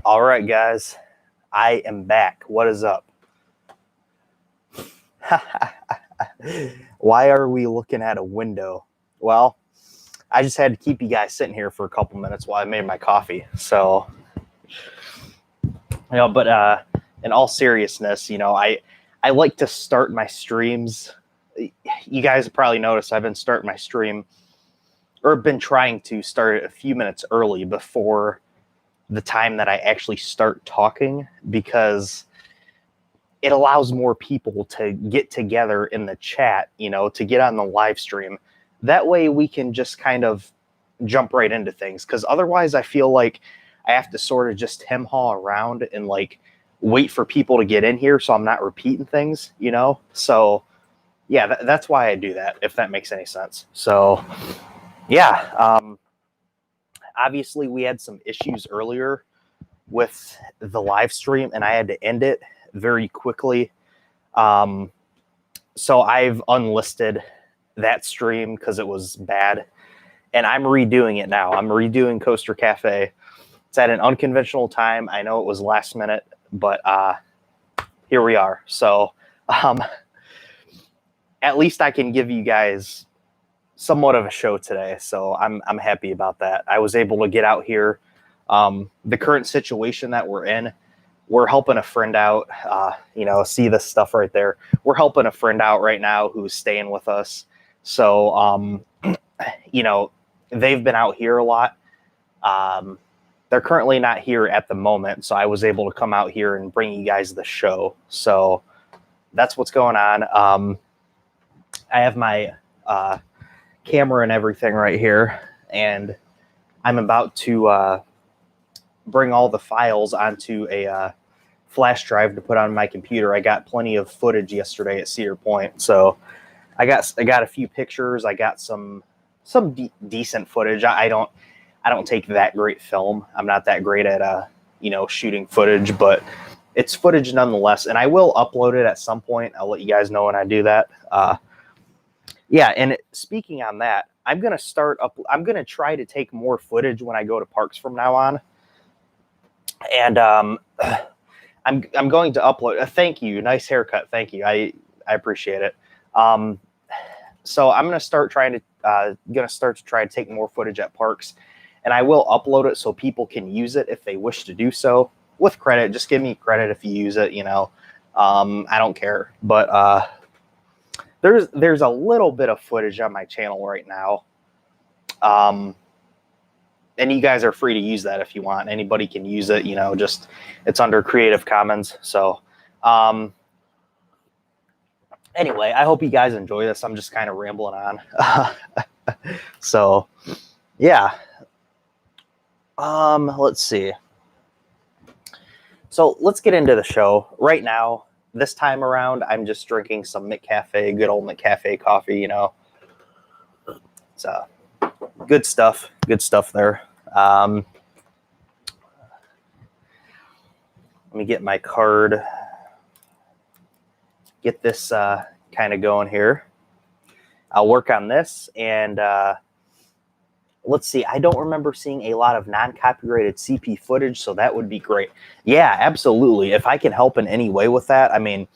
All right, guys, I am back. What is up? Why are we looking at a window? Well, I just had to keep you guys sitting here for a couple minutes while I made my coffee. So, but in all seriousness, I like to start my streams. You guys have probably noticed I've been starting my stream, or been trying to start it a few minutes early before the time that I actually start talking, because it allows more people to get together in the chat, to get on the live stream. That way we can just kind of jump right into things. Because otherwise I feel like I have to sort of just hem-haw around and wait for people to get in here so I'm not repeating things, So yeah, that's why I do that, if that makes any sense. So yeah, obviously we had some issues earlier with the live stream and I had to end it very quickly. So I've unlisted that stream because it was bad, and I'm redoing it now. I'm redoing Coaster Cafe. It's at an unconventional time. I know it was last minute, but here we are. So at least I can give you guys somewhat of a show today. So I'm happy about that. I was able to get out here. The current situation that we're in, we're helping a friend out, see this stuff right there. We're helping a friend out right now who's staying with us. So, they've been out here a lot. They're currently not here at the moment. So I was able to come out here and bring you guys the show. So that's what's going on. I have my camera and everything right here, and I'm about to bring all the files onto a flash drive to put on my computer. I got plenty of footage yesterday at Cedar Point, so I got a few pictures. I got some decent footage. I don't take that great film. I'm not that great at shooting footage, but it's footage nonetheless, and I will upload it at some point. I'll let you guys know when I do that. Yeah, and speaking on that, I'm gonna try to take more footage when I go to parks from now on. And I'm going to upload. Thank you, nice haircut. Thank you, I appreciate it. So I'm gonna start to try to take more footage at parks, and I will upload it so people can use it if they wish to do so with credit. Just give me credit if you use it. I don't care, but there's a little bit of footage on my channel right now. And you guys are free to use that if you want. Anybody can use it, just it's under Creative Commons. So anyway, I hope you guys enjoy this. I'm just kind of rambling on. So yeah. Let's see. So let's get into the show right now. This time around, I'm just drinking some McCafe, good old McCafe coffee, It's good stuff there. Let me get my card, get this kind of going here. I'll work on this, and let's see. I don't remember seeing a lot of non-copyrighted CP footage, so that would be great. Yeah, absolutely. If I can help in any way with that. I mean,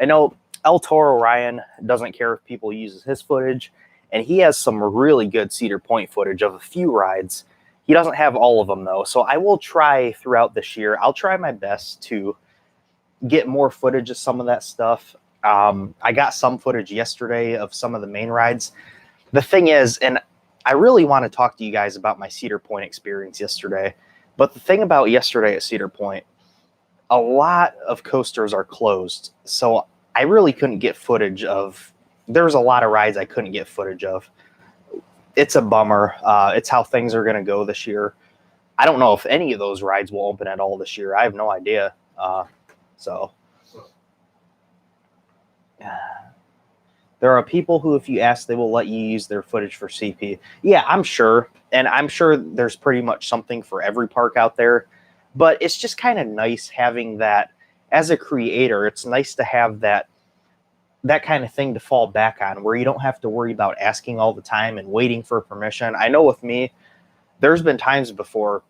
I know El Toro Ryan doesn't care if people use his footage, and he has some really good Cedar Point footage of a few rides. He doesn't have all of them, though, so I will try throughout this year. I'll try my best to get more footage of some of that stuff. I got some footage yesterday of some of the main rides. The thing is, and I really want to talk to you guys about my Cedar Point experience yesterday, but the thing about yesterday at Cedar Point, a lot of coasters are closed, so I really couldn't get footage of. There's a lot of rides I couldn't get footage of. It's a bummer. It's how things are going to go this year. I don't know if any of those rides will open at all this year. I have no idea. So there are people who, if you ask, they will let you use their footage for CP. Yeah, I'm sure. And I'm sure there's pretty much something for every park out there. But it's just kind of nice having that. As a creator, it's nice to have that kind of thing to fall back on, where you don't have to worry about asking all the time and waiting for permission. I know with me, there's been times before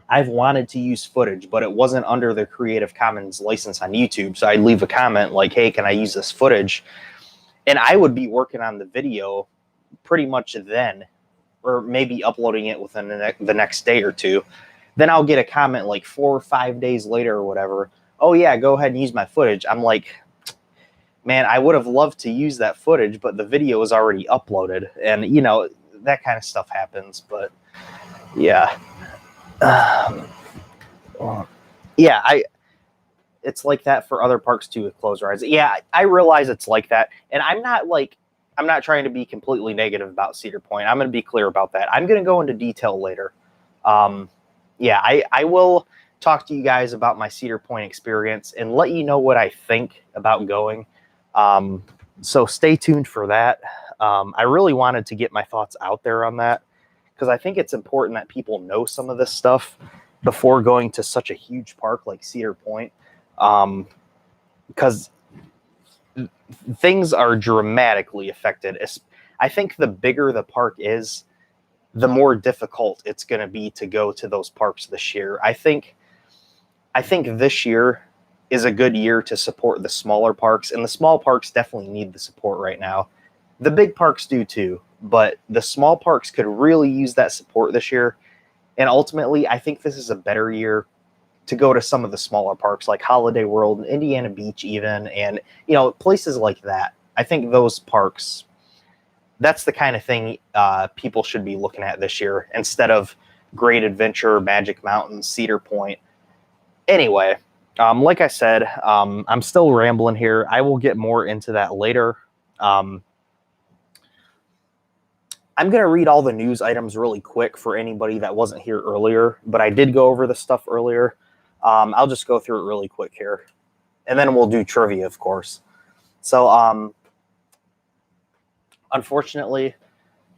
I've wanted to use footage, but it wasn't under the Creative Commons license on YouTube. So I'd leave a comment like, hey, can I use this footage? And I would be working on the video pretty much then, or maybe uploading it within the next day or two. Then I'll get a comment like 4 or 5 days later or whatever. Oh yeah, go ahead and use my footage. I'm like, man, I would have loved to use that footage, but the video is already uploaded. And, you know, that kind of stuff happens. But yeah. Yeah, it's like that for other parks too with closed rides. Yeah, I realize it's like that. And I'm not trying to be completely negative about Cedar Point. I'm going to be clear about that. I'm going to go into detail later. Yeah, I will talk to you guys about my Cedar Point experience and let you know what I think about going. So stay tuned for that. I really wanted to get my thoughts out there on that because I think it's important that people know some of this stuff before going to such a huge park like Cedar Point. Because things are dramatically affected. I think the bigger the park is, the more difficult it's going to be to go to those parks this year. I think this year is a good year to support the smaller parks, and the small parks definitely need the support right now. The big parks do too, but the small parks could really use that support this year. And ultimately, I think this is a better year to go to some of the smaller parks like Holiday World and Indiana Beach even, and, you know, places like that. I think those parks, that's the kind of thing people should be looking at this year instead of Great Adventure, Magic Mountain, Cedar Point. Anyway, like I said, I'm still rambling here. I will get more into that later. I'm going to read all the news items really quick for anybody that wasn't here earlier, but I did go over the stuff earlier. I'll just go through it really quick here, and then we'll do trivia, of course. So, unfortunately,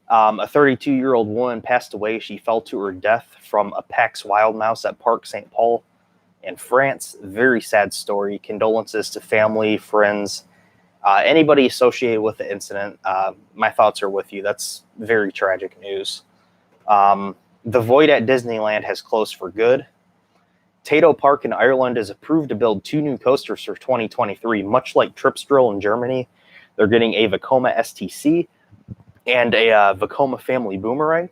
a 32-year-old woman passed away. She fell to her death from a Pax wild mouse at Parc St. Paul in France. Very sad story. Condolences to family, friends, anybody associated with the incident. My thoughts are with you. That's very tragic news. The void at Disneyland has closed for good. Tato Park in Ireland is approved to build 2 new coasters for 2023, much like Tripsdrill in Germany. They're getting a Vekoma STC and a Vekoma family boomerang.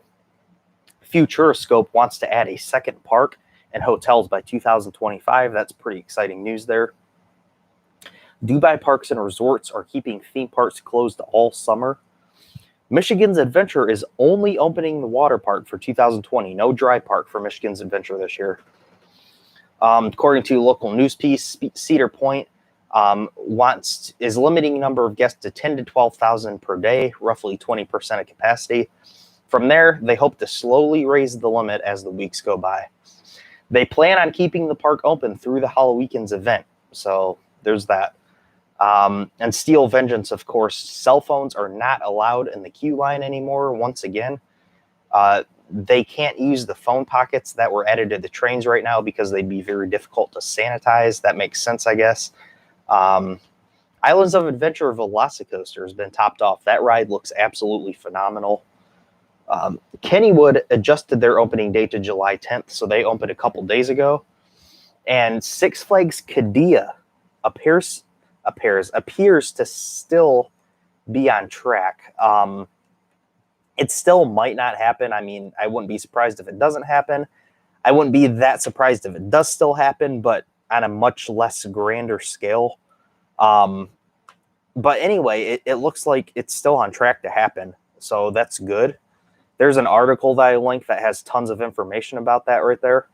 Futuroscope wants to add a second park and hotels by 2025. That's pretty exciting news there. Dubai Parks and Resorts are keeping theme parks closed all summer. Michigan's Adventure is only opening the water park for 2020. No dry park for Michigan's Adventure this year. According to a local news piece, Cedar Point is limiting number of guests to 10 to 12,000 per day, roughly 20% of capacity. From there, they hope to slowly raise the limit as the weeks go by. They plan on keeping the park open through the Halloween's event, so there's that. And Steel Vengeance, of course, cell phones are not allowed in the queue line anymore. Once again, they can't use the phone pockets that were added to the trains right now because they'd be very difficult to sanitize. That makes sense, I guess. Islands of Adventure Velocicoaster has been topped off. That ride looks absolutely phenomenal. Kennywood adjusted their opening date to July 10th, so they opened a couple days ago. And Six Flags Qiddiya appears to still be on track. It still might not happen. I mean, I wouldn't be surprised if it doesn't happen. I wouldn't be that surprised if it does still happen, but on a much less grander scale. But anyway, it looks like it's still on track to happen, so that's good. There's an article that I linked that has tons of information about that right there.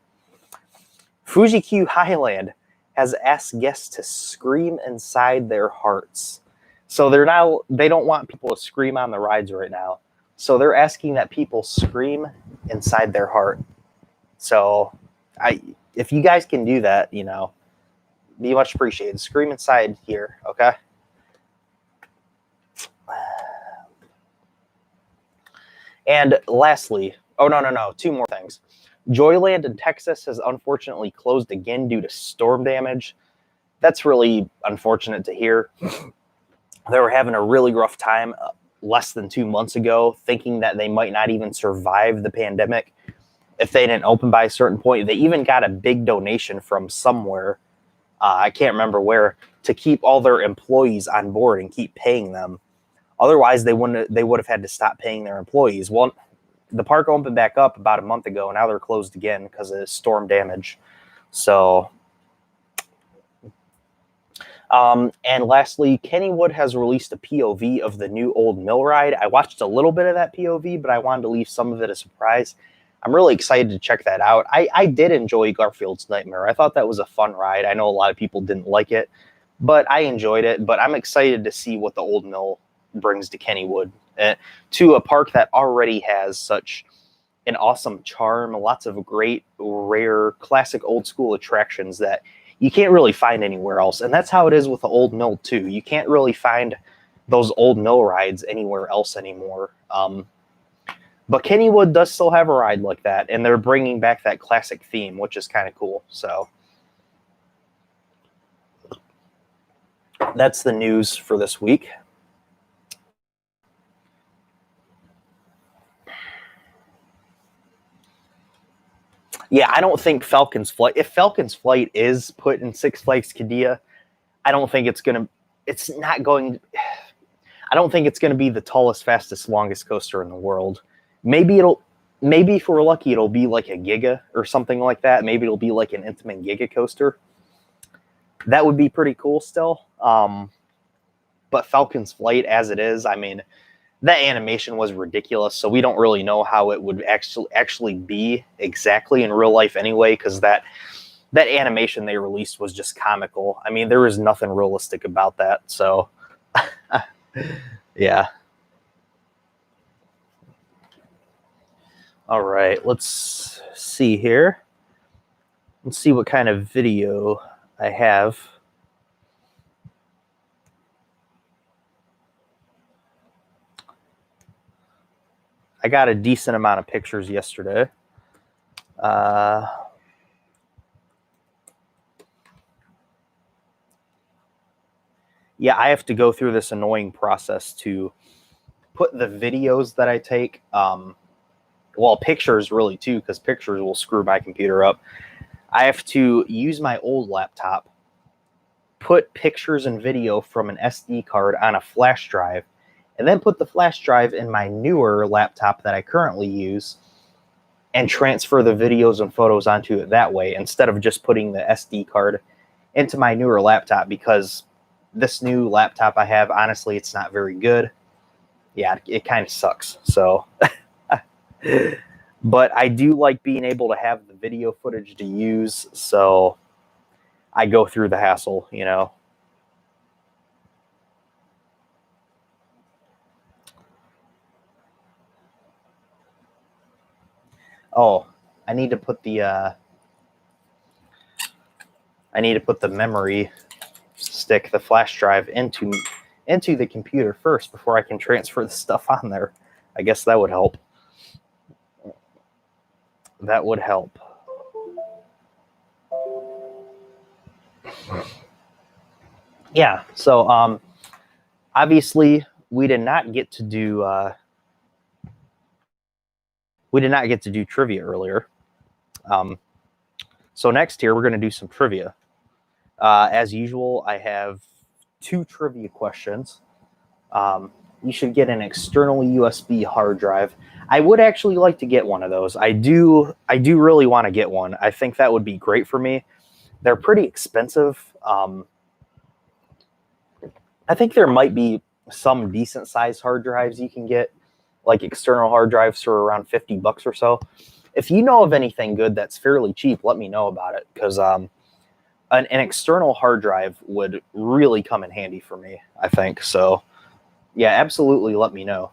Fuji-Q Highland has asked guests to scream inside their hearts. So they don't want people to scream on the rides right now. So they're asking that people scream inside their heart. So if you guys can do that, you know, be much appreciated. Scream inside here, okay? And lastly, no, 2 more things. Joyland in Texas has unfortunately closed again due to storm damage. That's really unfortunate to hear. They were having a really rough time less than 2 months ago, thinking that they might not even survive the pandemic. if they didn't open by a certain point. They even got a big donation from somewhere, I can't remember where, to keep all their employees on board and keep paying them. Otherwise, they would have had to stop paying their employees. Well, the park opened back up about a month ago, and now they're closed again because of storm damage. So, and lastly, Kennywood has released a POV of the new Old Mill ride. I watched a little bit of that POV, but I wanted to leave some of it a surprise. I'm really excited to check that out. I did enjoy Garfield's Nightmare. I thought that was a fun ride. I know a lot of people didn't like it, but I enjoyed it. But I'm excited to see what the Old Mill brings to Kennywood, to a park that already has such an awesome charm, lots of great, rare, classic old school attractions that you can't really find anywhere else. And that's how it is with the Old Mill too. You can't really find those Old Mill rides anywhere else anymore. But Kennywood does still have a ride like that, and they're bringing back that classic theme, which is kind of cool. So that's the news for this week. Yeah, I don't think Falcon's Flight, if Falcon's Flight is put in Six Flags Qiddiya, I don't think it's going to be the tallest, fastest, longest coaster in the world. Maybe if we're lucky, it'll be like a Giga or something like that. Maybe it'll be like an Intamin Giga coaster. That would be pretty cool still. But Falcon's Flight as it is, I mean, that animation was ridiculous, so we don't really know how it would actually be exactly in real life anyway, because that animation they released was just comical. I mean, there was nothing realistic about that, so yeah. All right, let's see here. Let's see what kind of video I have. I got a decent amount of pictures yesterday. Yeah, I have to go through this annoying process to put the videos that I take, well, pictures really too, because pictures will screw my computer up. I have to use my old laptop, put pictures and video from an SD card on a flash drive, and then put the flash drive in my newer laptop that I currently use and transfer the videos and photos onto it that way, instead of just putting the SD card into my newer laptop, because this new laptop I have, honestly, it's not very good. Yeah, it kind of sucks. So, but I do like being able to have the video footage to use, so I go through the hassle, you know. Oh, I need to put the memory stick, the flash drive, into the computer first before I can transfer the stuff on there. I guess that would help. That would help. Yeah, so obviously we did not get to do trivia earlier. So next here, we're going to do some trivia. As usual, I have 2 trivia questions. You should get an external USB hard drive. I would actually like to get one of those. I do really want to get one. I think that would be great for me. They're pretty expensive. I think there might be some decent sized hard drives you can get, like external hard drives for around $50 or so. If you know of anything good that's fairly cheap, let me know about it, because an external hard drive would really come in handy for me, I think. So yeah, absolutely let me know.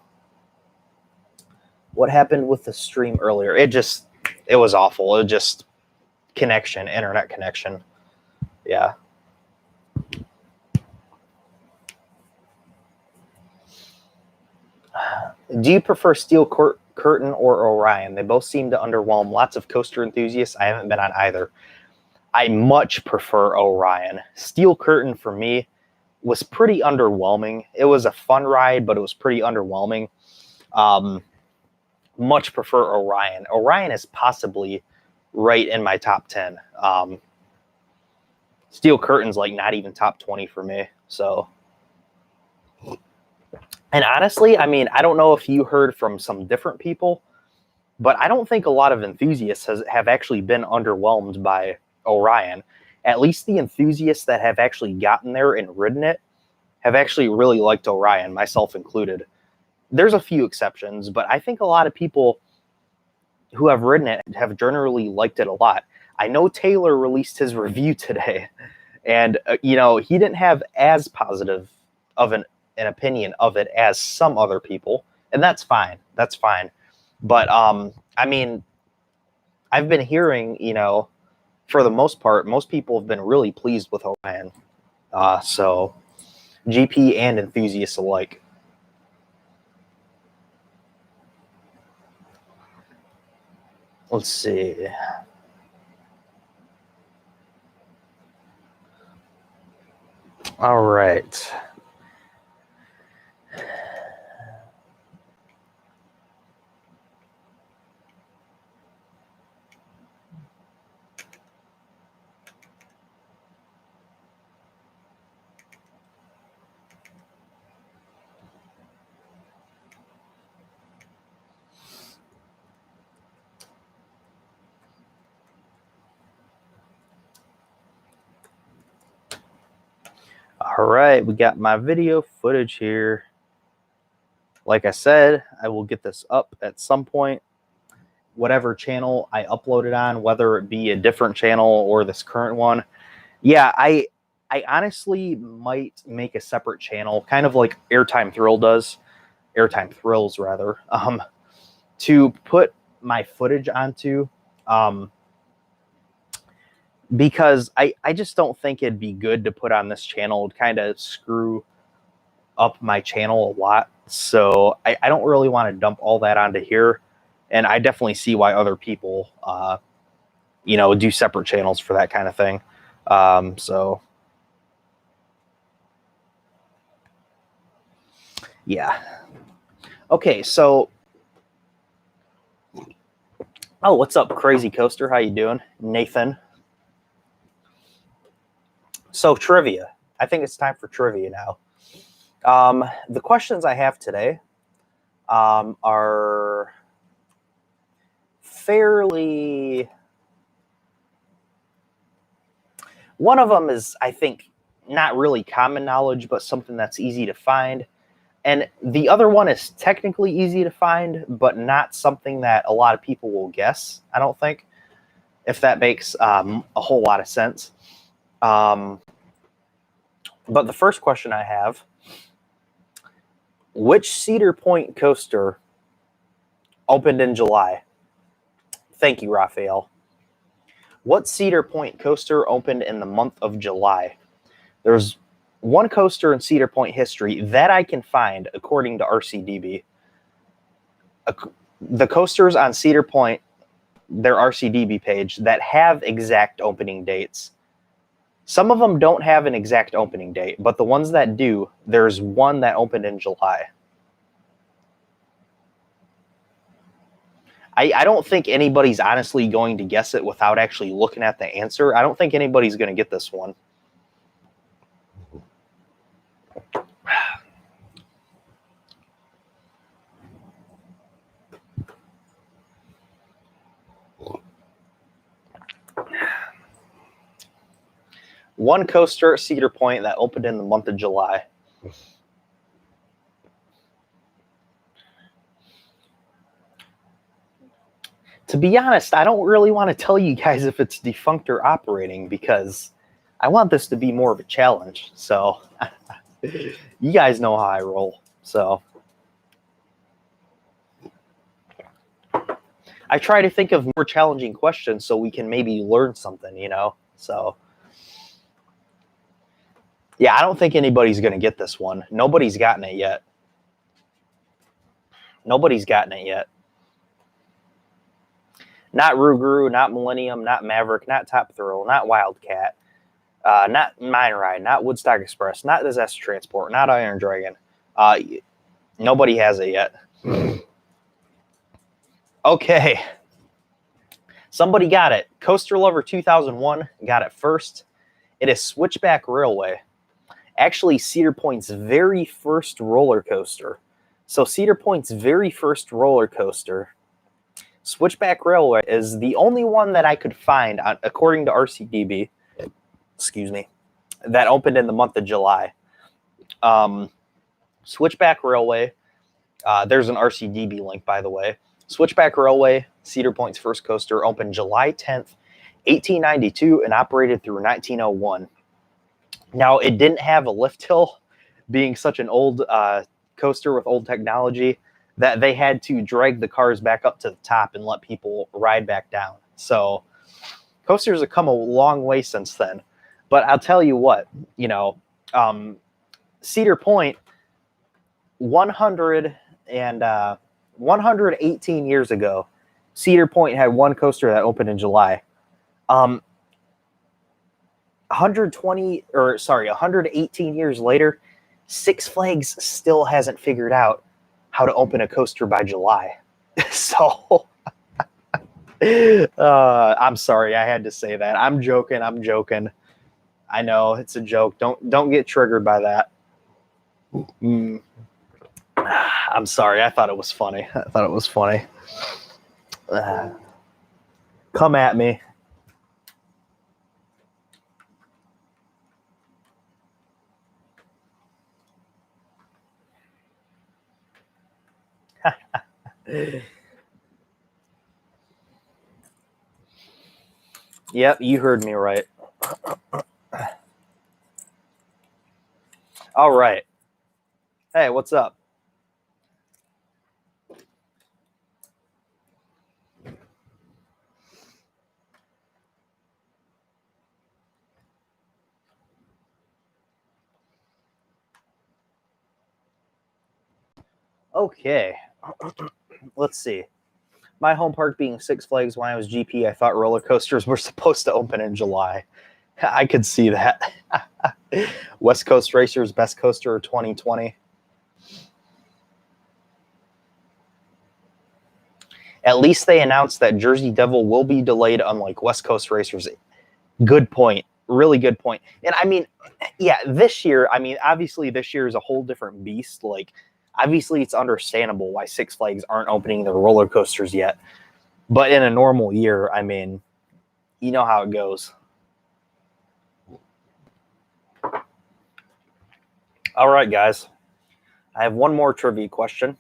What happened with the stream earlier? It was awful. It just internet connection. Yeah. Do you prefer Steel Curtain or Orion? They both seem to underwhelm lots of coaster enthusiasts. I haven't been on either. I much prefer Orion. Steel Curtain for me was pretty underwhelming. It was a fun ride, but it was pretty underwhelming. much prefer Orion. Orion is possibly right in my top 10. Steel Curtain's like not even top 20 for me. So, and honestly, I mean, I don't know if you heard from some different people, but I don't think a lot of enthusiasts have actually been underwhelmed by Orion. At least the enthusiasts that have actually gotten there and ridden it have actually really liked Orion, myself included. There's a few exceptions, but I think a lot of people who have ridden it have generally liked it a lot. I know Taylor released his review today, and you know, he didn't have as positive of an opinion of it as some other people, and that's fine. That's fine. But I mean, I've been hearing, you know, for the most part, most people have been really pleased with Orion. So GP and enthusiasts alike. Let's see. All right. All right, we got my video footage here. Like I said, I will get this up at some point. Whatever channel I upload it on, whether it be a different channel or this current one. Yeah, I honestly might make a separate channel, kind of like Airtime Thrills rather, to put my footage onto. Because I just don't think it'd be good to put on this channel. It'd kind of screw up my channel a lot. So I don't really want to dump all that onto here. And I definitely see why other people, you know, do separate channels for that kind of thing. So, yeah. Okay, so... Oh, what's up, Crazy Coaster? How you doing? Nathan. So trivia. I think it's time for trivia now. The questions I have today are fairly... One of them is, I think, not really common knowledge, but something that's easy to find. And the other one is technically easy to find, but not something that a lot of people will guess, I don't think, if that makes a whole lot of sense. But the first question I have, which Cedar Point coaster opened in July? Thank you, Raphael. What Cedar Point coaster opened in the month of July? There's one coaster in Cedar Point history that I can find, according to RCDB. The coasters on Cedar Point, their RCDB page, that have exact opening dates. Some of them don't have an exact opening date, but the ones that do, there's one that opened in July. I don't think anybody's honestly going to guess it without actually looking at the answer. I don't think anybody's going to get this one. One coaster at Cedar Point that opened in the month of July. To be honest, I don't really want to tell you guys if it's defunct or operating because I want this to be more of a challenge. So you guys know how I roll. So I try to think of more challenging questions so we can maybe learn something, you know? So yeah, I don't think anybody's going to get this one. Nobody's gotten it yet. Nobody's gotten it yet. Not Rougarou, not Millennium, not Maverick, not Top Thrill, not Wildcat, not Mine Ride, not Woodstock Express, not Disaster Transport, not Iron Dragon. Nobody has it yet. Okay. Somebody got it. Coaster Lover 2001 got it first. It is Switchback Railway. Actually, Cedar Point's very first roller coaster. So Cedar Point's very first roller coaster, Switchback Railway, is the only one that I could find, according to RCDB, excuse me, that opened in the month of July. Switchback Railway, there's an RCDB link, by the way. Switchback Railway, Cedar Point's first coaster, opened July 10th, 1892, and operated through 1901. Now, it didn't have a lift hill, being such an old coaster with old technology, that they had to drag the cars back up to the top and let people ride back down. So coasters have come a long way since then. But I'll tell you what, you know, Cedar Point, 118 years ago, Cedar Point had one coaster that opened in July. 118 years later, Six Flags still hasn't figured out how to open a coaster by July. So, I'm sorry, I had to say that. I'm joking. I know it's a joke. Don't get triggered by that. I'm sorry. I thought it was funny. Come at me. Yep, you heard me right. All right. Hey, what's up? Okay. Let's see. My home park being Six Flags, when I was GP, I thought roller coasters were supposed to open in July. I could see that. West Coast Racers Best Coaster of 2020. At least they announced that Jersey Devil will be delayed, unlike West Coast Racers. Good point. Really good point. And I mean, yeah, this year, I mean, obviously this year is a whole different beast. Like, obviously it's understandable why Six Flags aren't opening their roller coasters yet. But in a normal year, I mean, you know how it goes. All right, guys. I have one more trivia question.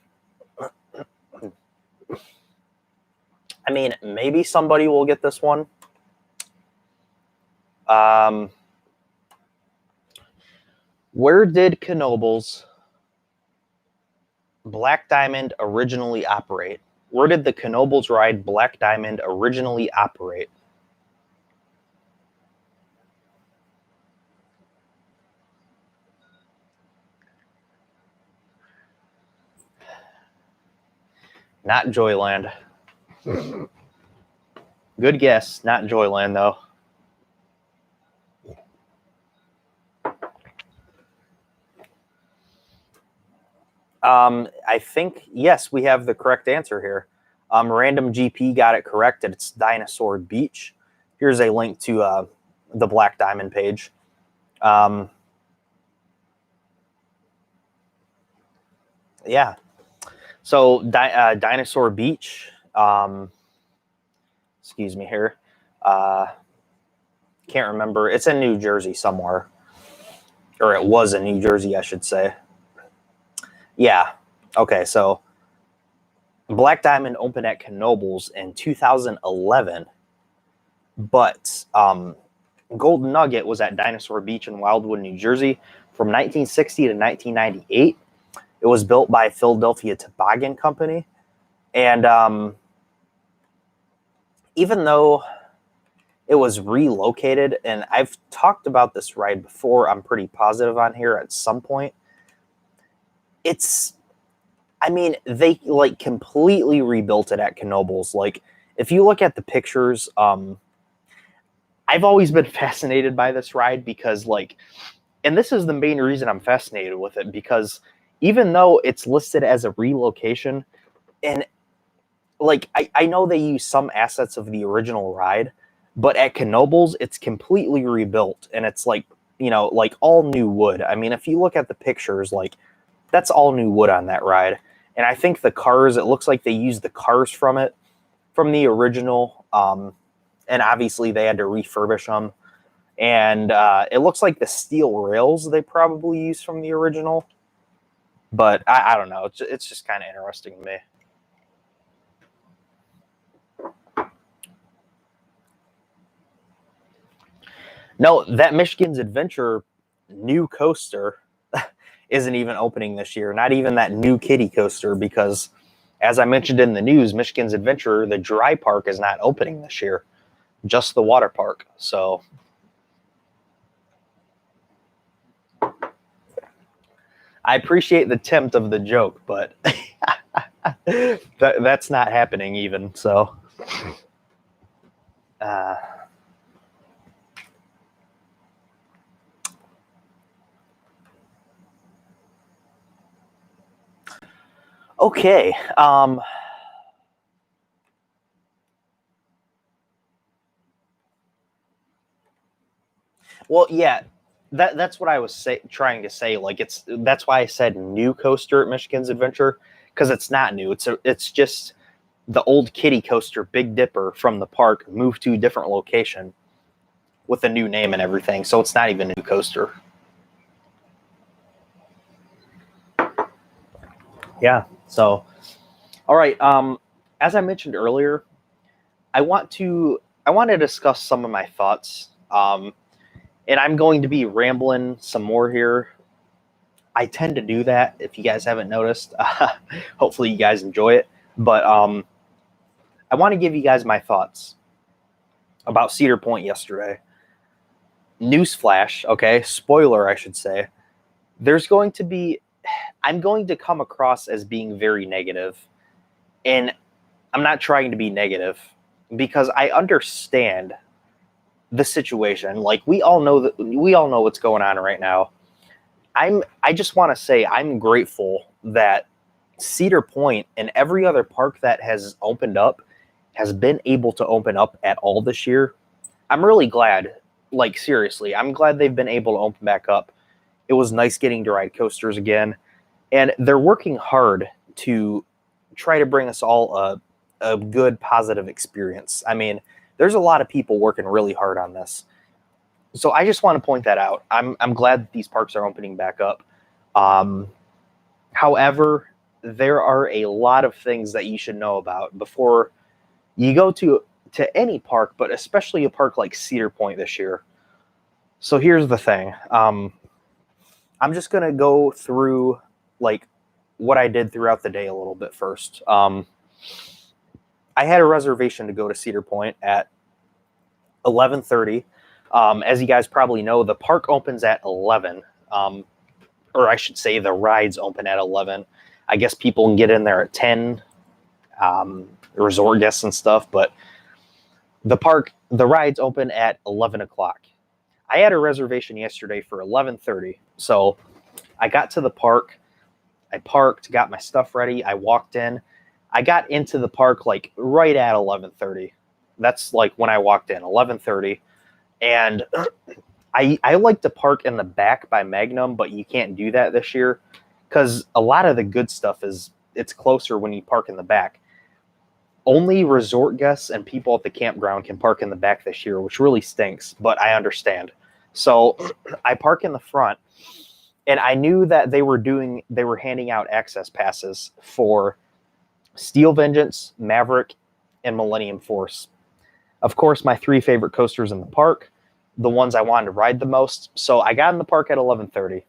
I mean, maybe somebody will get this one. Where did Knobel's Black Diamond originally operate? Where did the Knoebels ride Black Diamond originally operate? Not Joyland. Good guess. Not Joyland, though. I think, yes, we have the correct answer here. Random GP got it correct. It's Dinosaur Beach. Here's a link to the Black Diamond page. Yeah. So Dinosaur Beach, excuse me here. Can't remember. It's in New Jersey somewhere. Or it was in New Jersey, I should say. Yeah. Okay, so Black Diamond opened at Knoebels in 2011, but Golden Nugget was at Dinosaur Beach in Wildwood, New Jersey from 1960 to 1998. It was built by Philadelphia Toboggan Company. And even though it was relocated, and I've talked about this ride before, I'm pretty positive on here at some point, I mean, they like completely rebuilt it at Knoebels. Like, if you look at the pictures, I've always been fascinated by this ride because, like, and this is the main reason I'm fascinated with it, because even though it's listed as a relocation, and like I know they use some assets of the original ride, but at Knoebels it's completely rebuilt, and it's like, you know, like all new wood. I mean, if you look at the pictures, like that's all new wood on that ride. And I think the cars, it looks like they used the cars from it, from the original, and obviously they had to refurbish them. And it looks like the steel rails they probably used from the original, but I don't know. It's just kind of interesting to me. No, that Michigan's Adventure new coaster isn't even opening this year. Not even that new kiddie coaster, because as I mentioned in the news, Michigan's Adventure, the dry park, is not opening this year, just the water park. So I appreciate the tempt of the joke, but that's not happening even. So okay. Well, yeah, that's what I was trying to say. Like, that's why I said new coaster at Michigan's Adventure, because it's not new. It's just the old kiddie coaster, Big Dipper, from the park moved to a different location with a new name and everything. So it's not even a new coaster. Yeah. So, all right. As I mentioned earlier, I want to discuss some of my thoughts. And I'm going to be rambling some more here. I tend to do that, if you guys haven't noticed. Hopefully you guys enjoy it. But I want to give you guys my thoughts about Cedar Point yesterday. Newsflash, okay? Spoiler, I should say. I'm going to come across as being very negative. And I'm not trying to be negative, because I understand the situation. Like, we all know what's going on right now. I just want to say I'm grateful that Cedar Point and every other park that has opened up has been able to open up at all this year. I'm really glad. Like, seriously, I'm glad they've been able to open back up. It was nice getting to ride coasters again, and they're working hard to try to bring us all a good, positive experience. I mean, there's a lot of people working really hard on this. So I just want to point that out. I'm glad that these parks are opening back up. However, there are a lot of things that you should know about before you go to any park, but especially a park like Cedar Point this year. So here's the thing. I'm just going to go through like what I did throughout the day a little bit first. I had a reservation to go to Cedar Point at 11:30. As you guys probably know, the park opens at 11. Or I should say the rides open at 11. I guess people can get in there at 10, resort guests and stuff, but the rides open at 11 o'clock. I had a reservation yesterday for 11:30. So I got to the park, I parked, got my stuff ready, I walked in. I got into the park like right at 11:30. That's like when I walked in, 11:30. And I like to park in the back by Magnum, but you can't do that this year because a lot of the good stuff it's closer when you park in the back. Only resort guests and people at the campground can park in the back this year, which really stinks, but I understand. So I park in the front, and I knew that they were handing out access passes for Steel Vengeance, Maverick, and Millennium Force. Of course, my three favorite coasters in the park, the ones I wanted to ride the most. So I got in the park at 11:30.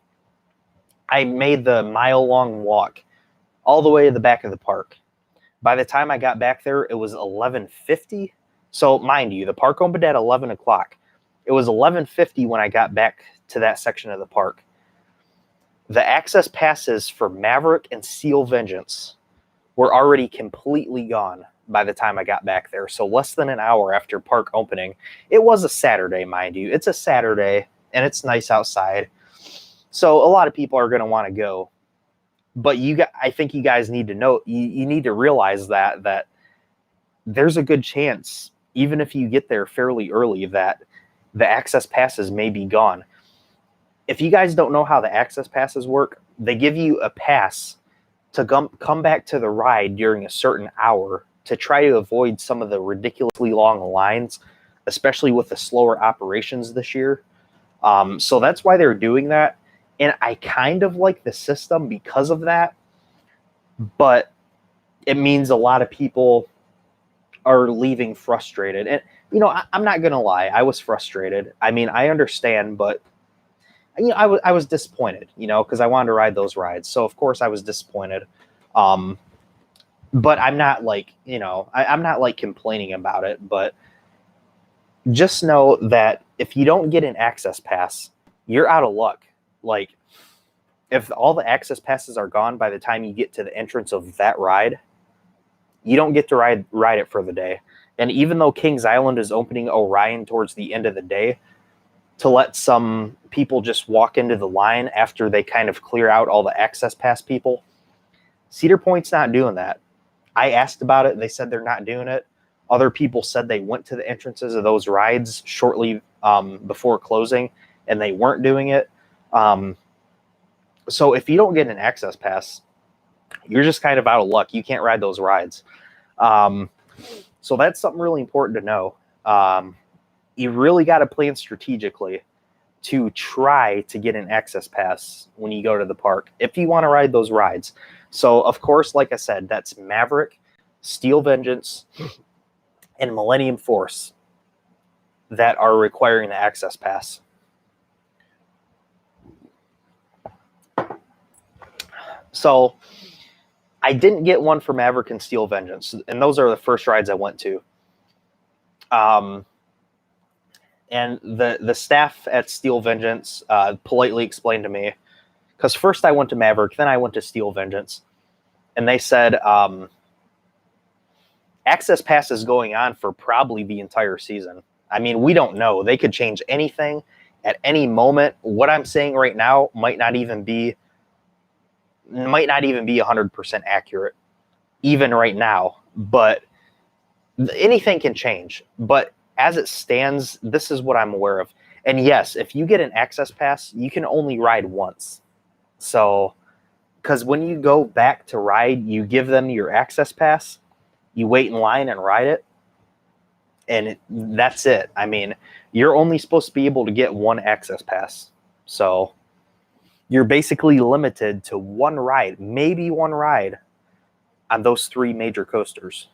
I made the mile-long walk all the way to the back of the park. By the time I got back there, it was 11:50. So mind you, the park opened at 11 o'clock. It was 11:50 when I got back to that section of the park. The access passes for Maverick and Steel Vengeance were already completely gone by the time I got back there. So less than an hour after park opening. It was a Saturday, mind you. It's a Saturday, and it's nice outside. So a lot of people are going to want to go. But I think you guys need to know, you need to realize that there's a good chance, even if you get there fairly early, that the access passes may be gone. If you guys don't know how the access passes work, they give you a pass to come back to the ride during a certain hour to try to avoid some of the ridiculously long lines, especially with the slower operations this year. So that's why they're doing that. And I kind of like the system because of that, but it means a lot of people are leaving frustrated. And, I'm not going to lie. I was frustrated. I mean, I understand, but, I was disappointed, because I wanted to ride those rides. So, of course, I was disappointed. But I'm not like, I'm not like complaining about it. But just know that if you don't get an access pass, you're out of luck. Like, if all the access passes are gone by the time you get to the entrance of that ride, you don't get to ride it for the day. And even though Kings Island is opening Orion towards the end of the day to let some people just walk into the line after they kind of clear out all the access pass people, Cedar Point's not doing that. I asked about it. They said they're not doing it. Other people said they went to the entrances of those rides shortly before closing, and they weren't doing it. So if you don't get an access pass, you're just kind of out of luck. You can't ride those rides. So that's something really important to know. You really got to plan strategically to try to get an access pass when you go to the park if you want to ride those rides. So, of course, like I said, that's Maverick, Steel Vengeance, and Millennium Force that are requiring the access pass. So I didn't get one for Maverick and Steel Vengeance, and those are the first rides I went to. And the staff at Steel Vengeance politely explained to me, because first I went to Maverick, then I went to Steel Vengeance, and they said access pass is going on for probably the entire season. I mean, we don't know. They could change anything at any moment. What I'm saying right now might not even be 100% accurate, even right now. But anything can change. But as it stands, this is what I'm aware of. And yes, if you get an access pass, you can only ride once. So, because when you go back to ride, you give them your access pass, you wait in line and ride it, and that's it. I mean, you're only supposed to be able to get one access pass. So you're basically limited to one ride, maybe one ride on those three major coasters.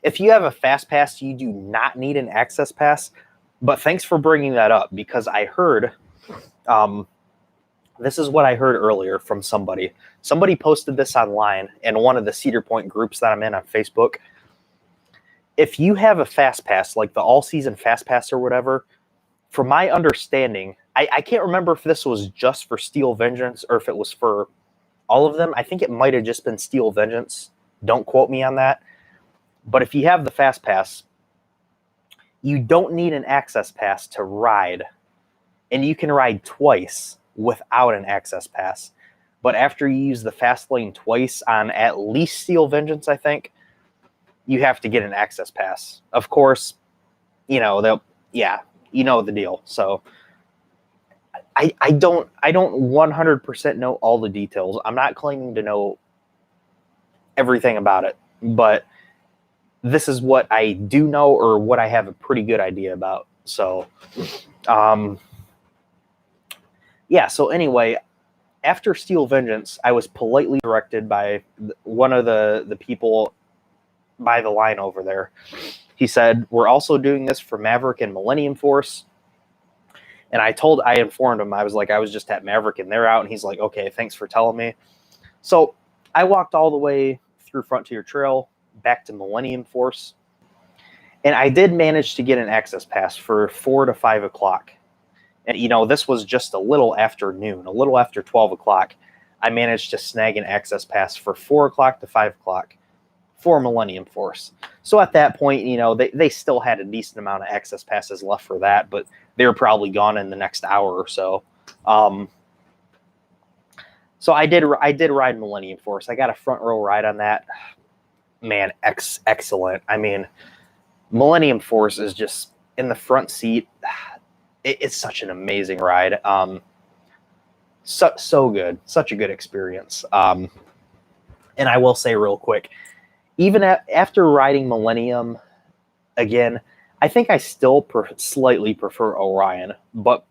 If you have a fast pass, you do not need an access pass. But thanks for bringing that up, because I heard, this is what I heard earlier from somebody. Somebody posted this online in one of the Cedar Point groups that I'm in on Facebook. If you have a fast pass, like the all-season fast pass or whatever, from my understanding, I can't remember if this was just for Steel Vengeance or if it was for all of them. I think it might have just been Steel Vengeance. Don't quote me on that. But if you have the fast pass, you don't need an access pass to ride, and you can ride twice without an access pass. But after you use the fast lane twice on at least Steel Vengeance, I think, you have to get an access pass. Of course, you know the deal. So I don't 100% know all the details. I'm not claiming to know everything about it, but this is what I do know, or what I have a pretty good idea about. So, so anyway, after Steel Vengeance, I was politely directed by one of the people by the line over there. He said, we're also doing this for Maverick and Millennium Force. And I informed him, I was like, I was just at Maverick and they're out. And he's like, okay, thanks for telling me. So I walked all the way through Frontier Trail back to Millennium Force. And I did manage to get an access pass for 4 to 5 o'clock. And, this was just a little after noon, a little after 12 o'clock. I managed to snag an access pass for 4 o'clock to 5 o'clock for Millennium Force. So at that point, they still had a decent amount of access passes left for that, but they were probably gone in the next hour or so. So I did ride Millennium Force. I got a front row ride on that. Man, excellent. I mean, Millennium Force is just in the front seat. It's such an amazing ride. So good, such a good experience. And I will say real quick, even after riding Millennium again, I think I still slightly prefer Orion, but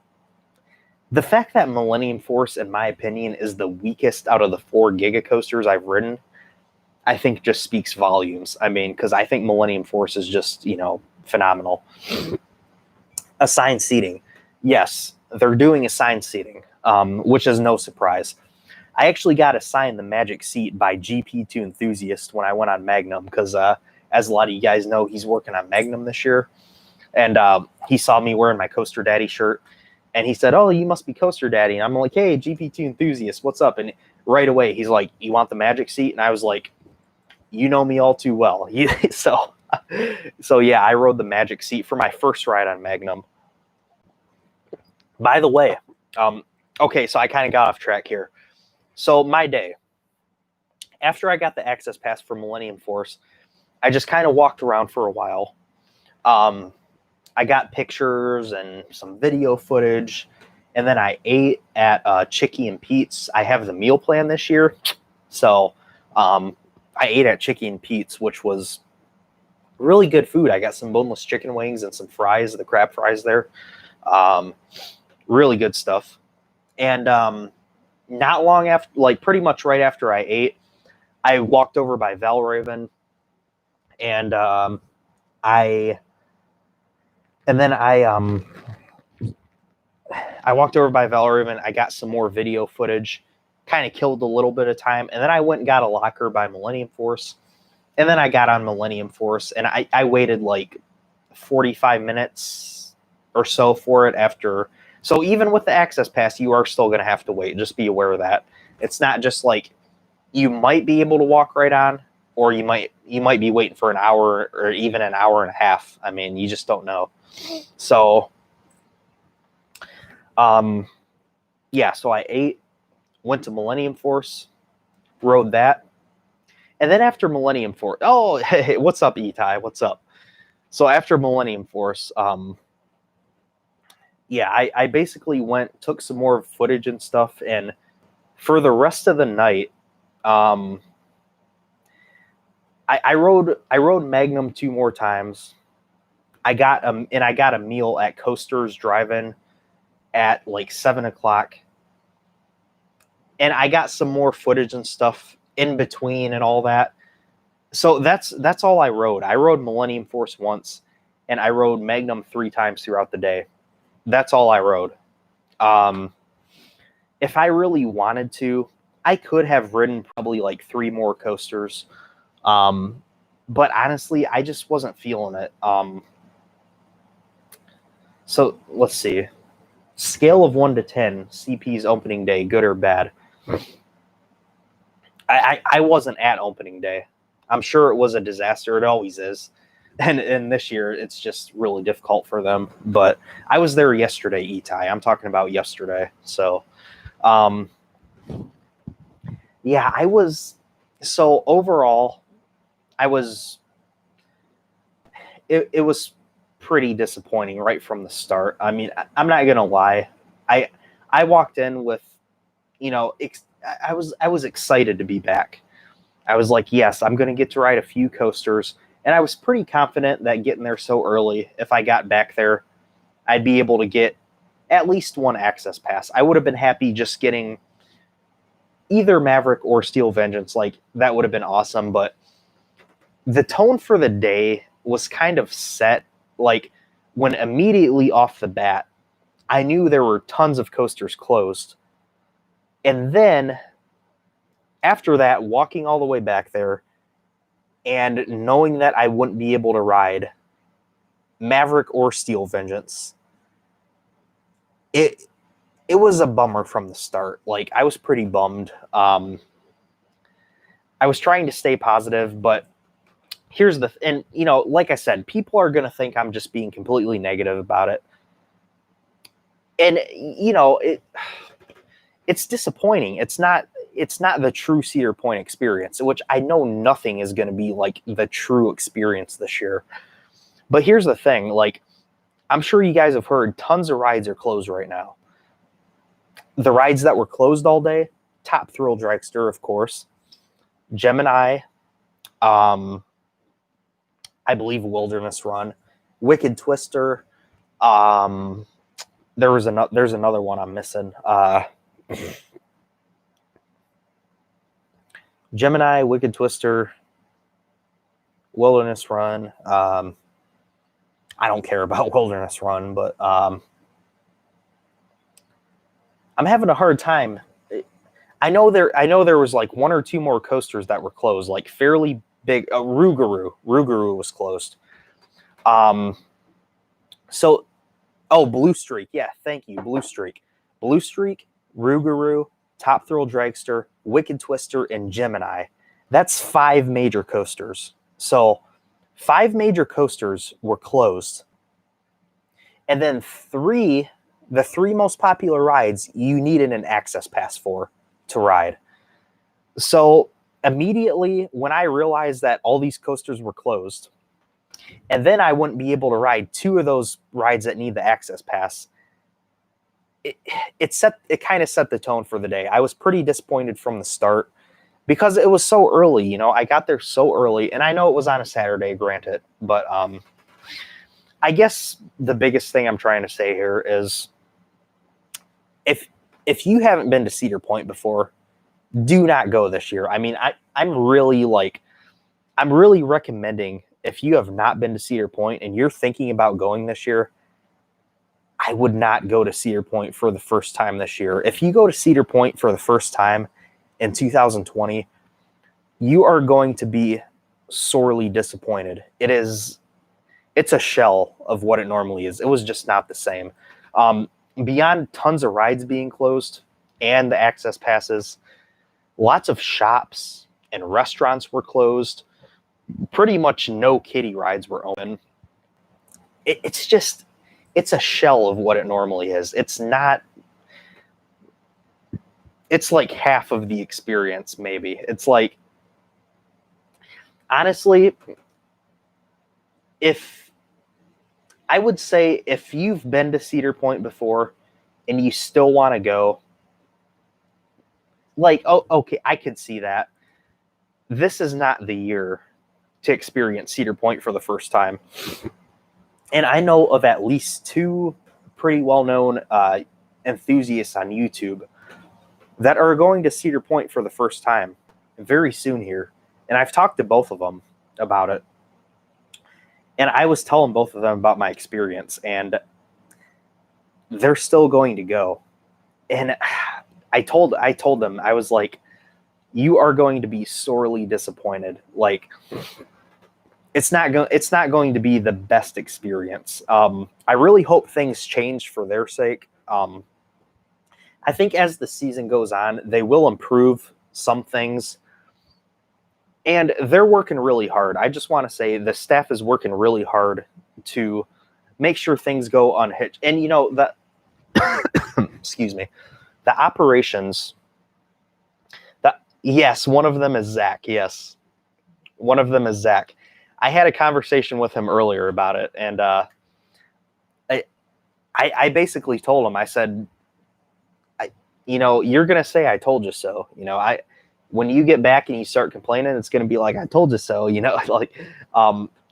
the fact that Millennium Force, in my opinion, is the weakest out of the 4 Giga coasters I've ridden, I think just speaks volumes. I mean, because I think Millennium Force is just, phenomenal. Assigned seating. Yes, they're doing assigned seating, which is no surprise. I actually got assigned the magic seat by GP2 Enthusiast when I went on Magnum because, as a lot of you guys know, he's working on Magnum this year. And he saw me wearing my Coaster Daddy shirt. And he said, "Oh, you must be Coaster Daddy." And I'm like, "Hey, GP2 Enthusiast, what's up?" And right away, he's like, "You want the magic seat?" And I was like, "You know me all too well." So yeah, I rode the magic seat for my first ride on Magnum. By the way, okay, so I kind of got off track here. So my day, after I got the access pass for Millennium Force, I just kind of walked around for a while. I got pictures and some video footage, and then I ate at Chicky and Pete's. I have the meal plan this year, so I ate at Chicky and Pete's, which was really good food. I got some boneless chicken wings and some fries, the crab fries there. Really good stuff. And not long after, like pretty much right after I ate, I walked over by Valraven, and I walked over by Valraven. I got some more video footage, kind of killed a little bit of time, and then I went and got a locker by Millennium Force, and then I got on Millennium Force, and I waited like 45 minutes or so for it after. So even with the access pass, you are still going to have to wait. Just be aware of that. It's not just like you might be able to walk right on, or you might be waiting for an hour or even an hour and a half. I mean, you just don't know. So, yeah, so I ate, went to Millennium Force, rode that. And then after Millennium Force, oh, hey, what's up, Etai? What's up? So after Millennium Force, yeah, I basically took some more footage and stuff. And for the rest of the night, I rode Magnum 2 more times. I got a meal at Coasters Drive-In at like 7 o'clock. And I got some more footage and stuff in between and all that. So that's all I rode. I rode Millennium Force once, and I rode Magnum 3 times throughout the day. That's all I rode. If I really wanted to, I could have ridden probably like 3 more coasters. But honestly, I just wasn't feeling it. So let's see. Scale of 1 to 10, CP's opening day, good or bad? I wasn't at opening day. I'm sure it was a disaster. It always is. And this year, it's just really difficult for them. But I was there yesterday, Etai. I'm talking about yesterday. So, yeah, I was. So overall, I was. It was pretty disappointing right from the start. I mean, I'm not gonna lie. I walked in with, I was excited to be back. I was like, yes, I'm gonna get to ride a few coasters. And I was pretty confident that getting there so early, if I got back there, I'd be able to get at least 1 access pass. I would have been happy just getting either Maverick or Steel Vengeance. Like, that would have been awesome. But the tone for the day was kind of set. Like, when immediately off the bat, I knew there were tons of coasters closed. And then, after that, walking all the way back there, and knowing that I wouldn't be able to ride Maverick or Steel Vengeance, it was a bummer from the start. Like, I was pretty bummed. I was trying to stay positive, but here's and like I said, people are going to think I'm just being completely negative about it. And, it's disappointing. It's not, it's not the true Cedar Point experience, which I know nothing is going to be like the true experience this year. But here's the thing, like, I'm sure you guys have heard tons of rides are closed right now. The rides that were closed all day, Top Thrill Dragster, of course, Gemini, I believe Wilderness Run, Wicked Twister, there's another one I'm missing. Gemini, Wicked Twister, Wilderness Run. I don't care about Wilderness Run, but I'm having a hard time. I know there was like one or two more coasters that were closed, like fairly big. Rougarou was closed. Blue Streak. Yeah, thank you, Blue Streak. Blue Streak, Rougarou, Top Thrill Dragster, Wicked Twister, and Gemini. That's 5 major coasters. So 5 major coasters were closed. And then the 3 most popular rides you needed an access pass for to ride. So immediately when I realized that all these coasters were closed, and then I wouldn't be able to ride 2 of those rides that need the access pass, it kind of set the tone for the day. I was pretty disappointed from the start because it was so early. You know, I got there so early, and I know it was on a Saturday, granted, but I guess the biggest thing I'm trying to say here is if you haven't been to Cedar Point before, do not go this year. I mean, I'm really recommending, if you have not been to Cedar Point and you're thinking about going this year, I would not go to Cedar Point for the first time this year. If you go to Cedar Point for the first time in 2020, you are going to be sorely disappointed. It's a shell of what it normally is. It was just not the same. Beyond tons of rides being closed and the access passes, lots of shops and restaurants were closed. Pretty much no kiddie rides were open. It's a shell of what it normally is. It's like half of the experience, maybe. It's like, honestly, I would say if you've been to Cedar Point before and you still want to go, like, oh, okay, I could see that. This is not the year to experience Cedar Point for the first time. And I know of at least 2 pretty well-known enthusiasts on YouTube that are going to Cedar Point for the first time very soon here. And I've talked to both of them about it. And I was telling both of them about my experience, and they're still going to go. And I told them, I was like, you are going to be sorely disappointed. Like, it's not going to be the best experience. I really hope things change for their sake. I think as the season goes on, they will improve some things. And they're working really hard. I just want to say the staff is working really hard to make sure things go unhitched. And, you know, excuse me, the operations, yes, one of them is Zach. Yes, one of them is Zach. I had a conversation with him earlier about it. And I basically told him, I said, you're going to say I told you so. When you get back and you start complaining, it's going to be like, I told you so, like,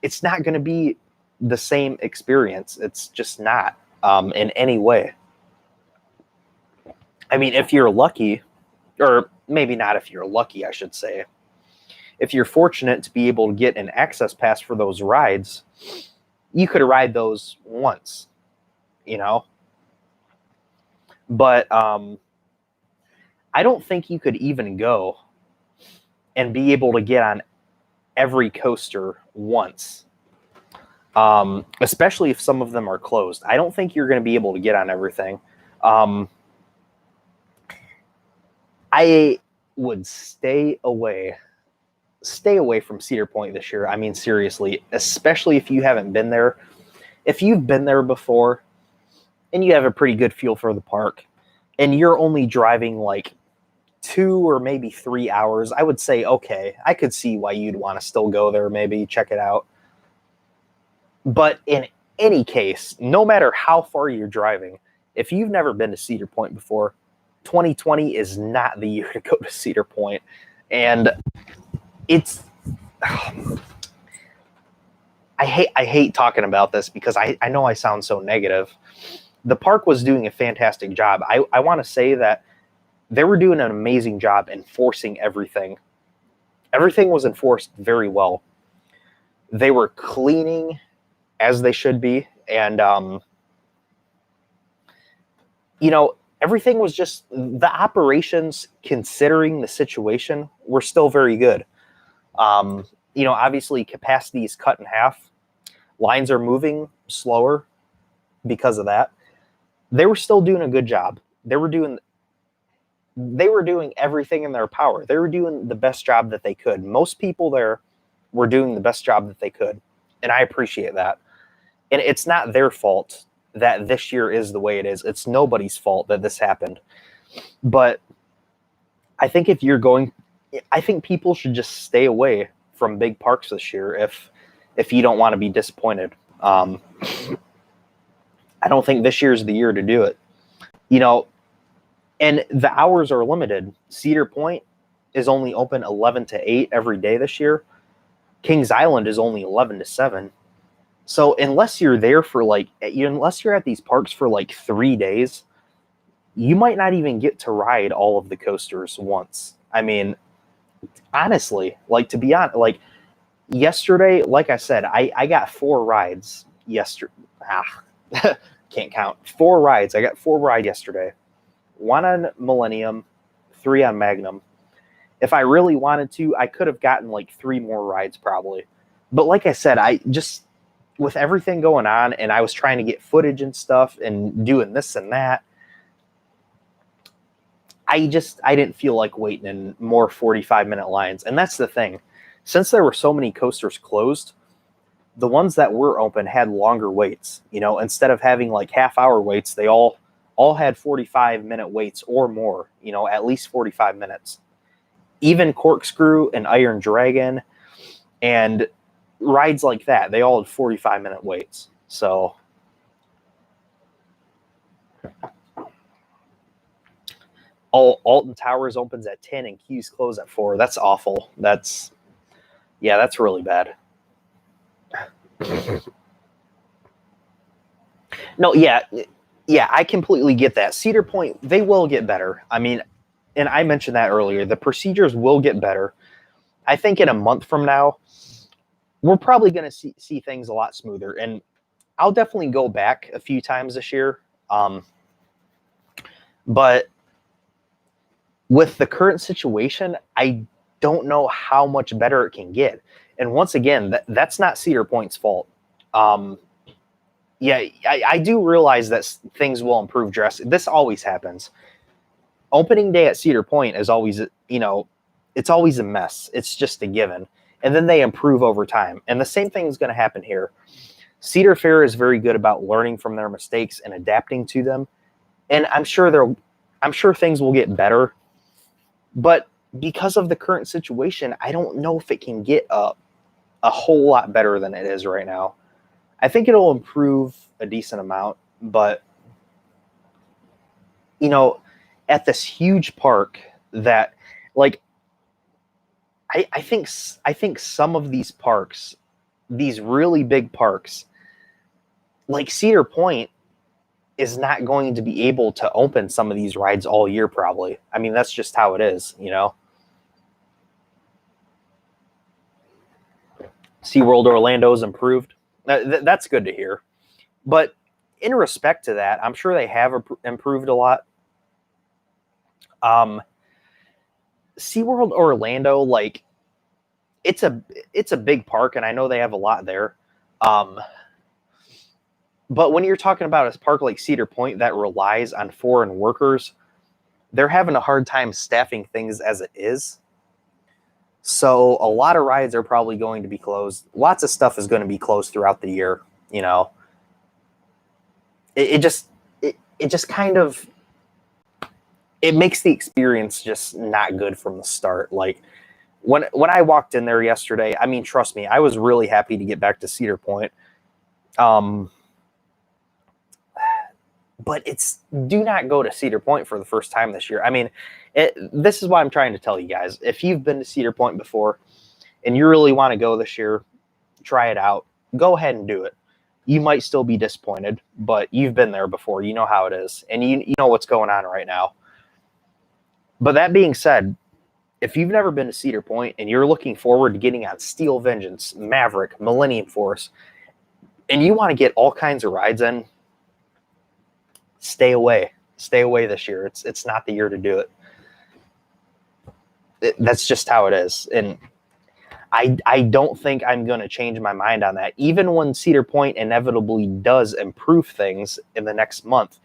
it's not going to be the same experience. It's just not, in any way. I mean, if you're lucky, or maybe not if you're lucky, I should say, if you're fortunate to be able to get an access pass for those rides, you could ride those once, but, I don't think you could even go and be able to get on every coaster once, especially if some of them are closed. I don't think you're going to be able to get on everything. I would stay away from Cedar Point this year. I mean, seriously, especially if you haven't been there. If you've been there before and you have a pretty good feel for the park and you're only driving like 2 or maybe 3 hours, I would say, okay, I could see why you'd want to still go there, maybe check it out. But in any case, no matter how far you're driving, if you've never been to Cedar Point before, 2020 is not the year to go to Cedar Point. And it's, I hate talking about this because I know I sound so negative. The park was doing a fantastic job. I want to say that they were doing an amazing job enforcing everything. Everything was enforced very well. They were cleaning as they should be. And, everything was just, the operations, considering the situation, were still very good. Obviously capacity is cut in half. Lines are moving slower because of that. They were still doing a good job. They were doing everything in their power. They were doing the best job that they could. Most people there were doing the best job that they could. And I appreciate that. And it's not their fault that this year is the way it is. It's nobody's fault that this happened. But I think I think people should just stay away from big parks this year if you don't want to be disappointed. I don't think this year is the year to do it. And the hours are limited. Cedar Point is only open 11 to 8 every day this year. Kings Island is only 11 to 7. So unless you're there for unless you're at these parks for 3 days, you might not even get to ride all of the coasters once. I mean, honestly, to be honest, yesterday, like I said, I got 4 rides yesterday. Can't count. 4 rides. I got 4 rides yesterday. 1 on Millennium, 3 on Magnum. If I really wanted to, I could have gotten 3 more rides probably. But like I said, with everything going on, and I was trying to get footage and stuff and doing this and that, I didn't feel like waiting in more 45-minute lines. And that's the thing. Since there were so many coasters closed, the ones that were open had longer waits. Instead of having half-hour waits, they all had 45-minute waits or more, at least 45 minutes. Even Corkscrew and Iron Dragon and rides like that, they all had 45-minute waits. So Alton Towers opens at 10 and queues close at 4. That's awful. That's really bad. No, yeah, I completely get that. Cedar Point, they will get better. I mean, and I mentioned that earlier, the procedures will get better. I think in a month from now, we're probably going to see things a lot smoother. And I'll definitely go back a few times this year. But with the current situation, I don't know how much better it can get. And once again, that's not Cedar Point's fault. I do realize that things will improve drastically. This always happens. Opening day at Cedar Point is always, it's always a mess. It's just a given. And then they improve over time. And the same thing is going to happen here. Cedar Fair is very good about learning from their mistakes and adapting to them. And I'm sure things will get better. But because of the current situation, I don't know if it can get a whole lot better than it is right now. I think it'll improve a decent amount, but at this huge park that I think some of these parks, these really big parks, like Cedar Point, is not going to be able to open some of these rides all year probably. I mean, that's just how it is, SeaWorld Orlando's improved. That's good to hear. But in respect to that, I'm sure they have improved a lot. SeaWorld Orlando, it's a big park, and I know they have a lot there. But when you're talking about a park like Cedar Point that relies on foreign workers, they're having a hard time staffing things as it is. So a lot of rides are probably going to be closed. Lots of stuff is going to be closed throughout the year. It just kind of, it makes the experience just not good from the start. Like when I walked in there yesterday, I mean, trust me, I was really happy to get back to Cedar Point. But do not go to Cedar Point for the first time this year. I mean, this is what I'm trying to tell you guys. If you've been to Cedar Point before and you really want to go this year, try it out. Go ahead and do it. You might still be disappointed, but you've been there before. You know how it is, and you know what's going on right now. But that being said, if you've never been to Cedar Point and you're looking forward to getting on Steel Vengeance, Maverick, Millennium Force, and you want to get all kinds of rides in, stay away. Stay away this year. It's not the year to do it. That's just how it is. And I don't think I'm going to change my mind on that. Even when Cedar Point inevitably does improve things in the next month,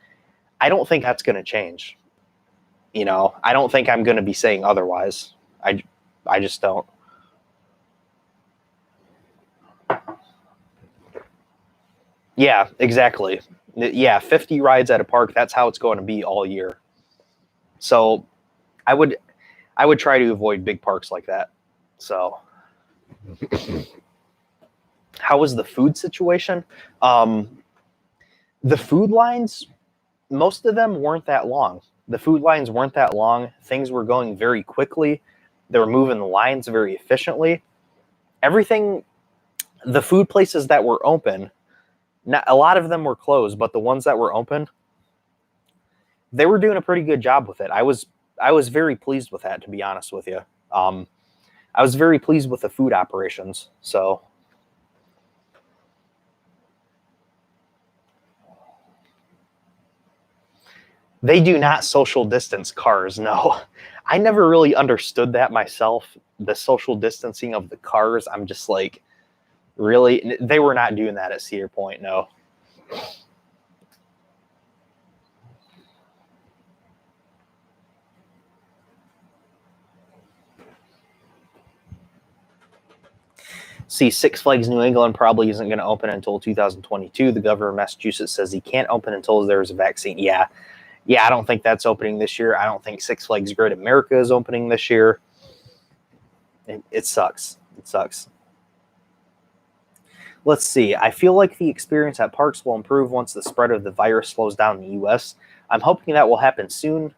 I don't think that's going to change. You know, I don't think I'm going to be saying otherwise. I just don't. Yeah, exactly. Yeah, 50 rides at a park, that's how it's going to be all year. So I would try to avoid big parks like that. So how was the food situation? The food lines, most of them weren't that long. The food lines weren't that long. Things were going very quickly. They were moving the lines very efficiently. Everything, the food places that were open, a lot of them were closed, but the ones that were open, they were doing a pretty good job with it. I was very pleased with that, to be honest with you. I was very pleased with the food operations. So they do not social distance cars. No, I never really understood that myself. The social distancing of the cars. I'm just like, really? They were not doing that at Cedar Point. No. See, Six Flags New England probably isn't going to open until 2022. The governor of Massachusetts says he can't open until there's a vaccine. Yeah, I don't think that's opening this year. I don't think Six Flags Great America is opening this year. It sucks. It sucks. Let's see. I feel like the experience at parks will improve once the spread of the virus slows down in the U.S. I'm hoping that will happen sooner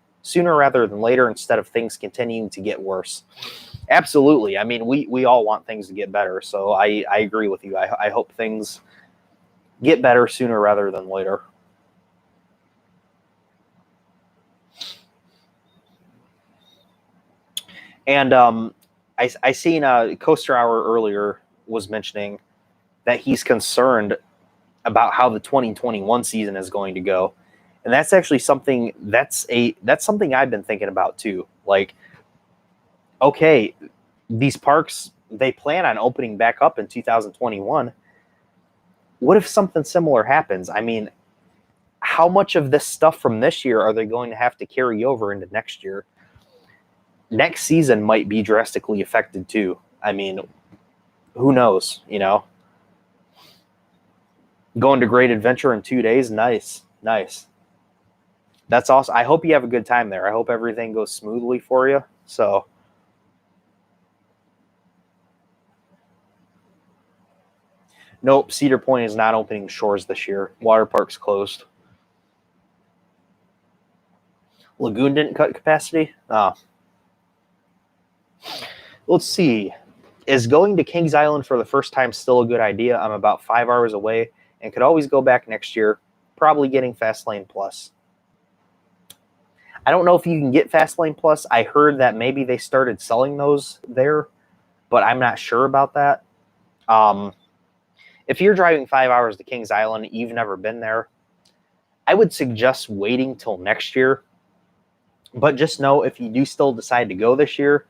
rather than later, instead of things continuing to get worse. Absolutely. I mean, we all want things to get better, so I agree with you. I hope things get better sooner rather than later. And I seen Coaster Hour earlier was mentioning that he's concerned about how the 2021 season is going to go. And that's actually something that's something I've been thinking about too. Like, okay, these parks, they plan on opening back up in 2021. What if something similar happens? I mean, how much of this stuff from this year are they going to have to carry over into next year? Next season might be drastically affected too. I mean, who knows, you know? Going to Great Adventure in 2 days, nice. That's awesome. I hope you have a good time there. I hope everything goes smoothly for you. So, nope, Cedar Point is not opening Shores this year. Water park's closed. Lagoon didn't cut capacity? Oh. Let's see. Is going to Kings Island for the first time still a good idea? I'm about 5 hours away and could always go back next year. Probably getting Fastlane Plus. I don't know if you can get Fastlane Plus. I heard that maybe they started selling those there, but I'm not sure about that. If you're driving 5 hours to Kings Island, you've never been there, I would suggest waiting till next year. But just know, if you do still decide to go this year,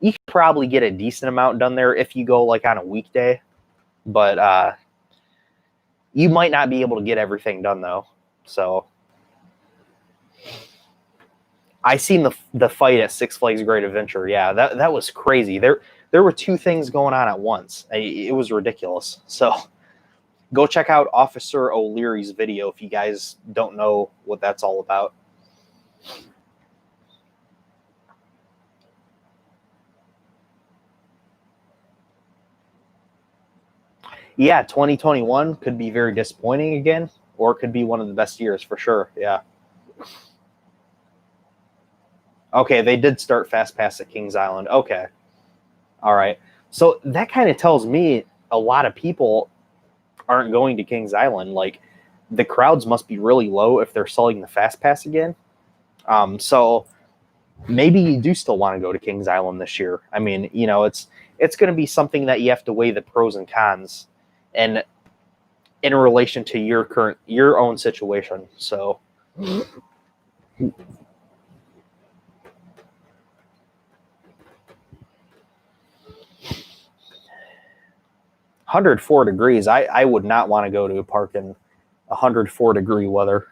you can probably get a decent amount done there if you go like on a weekday. But you might not be able to get everything done though. So I seen the fight at Six Flags Great Adventure. Yeah, that was crazy. There were two things going on at once. It was ridiculous. So go check out Officer O'Leary's video if you guys don't know what that's all about. Yeah, 2021 could be very disappointing again, or it could be one of the best years for sure. Yeah. Okay, they did start Fast Pass at Kings Island. Okay. All right. So that kind of tells me a lot of people aren't going to Kings Island. Like the crowds must be really low if they're selling the Fast Pass again. So maybe you do still want to go to Kings Island this year. I mean, it's going to be something that you have to weigh the pros and cons, and in relation to your own situation. So 104 degrees. I would not want to go to a park in 104-degree weather.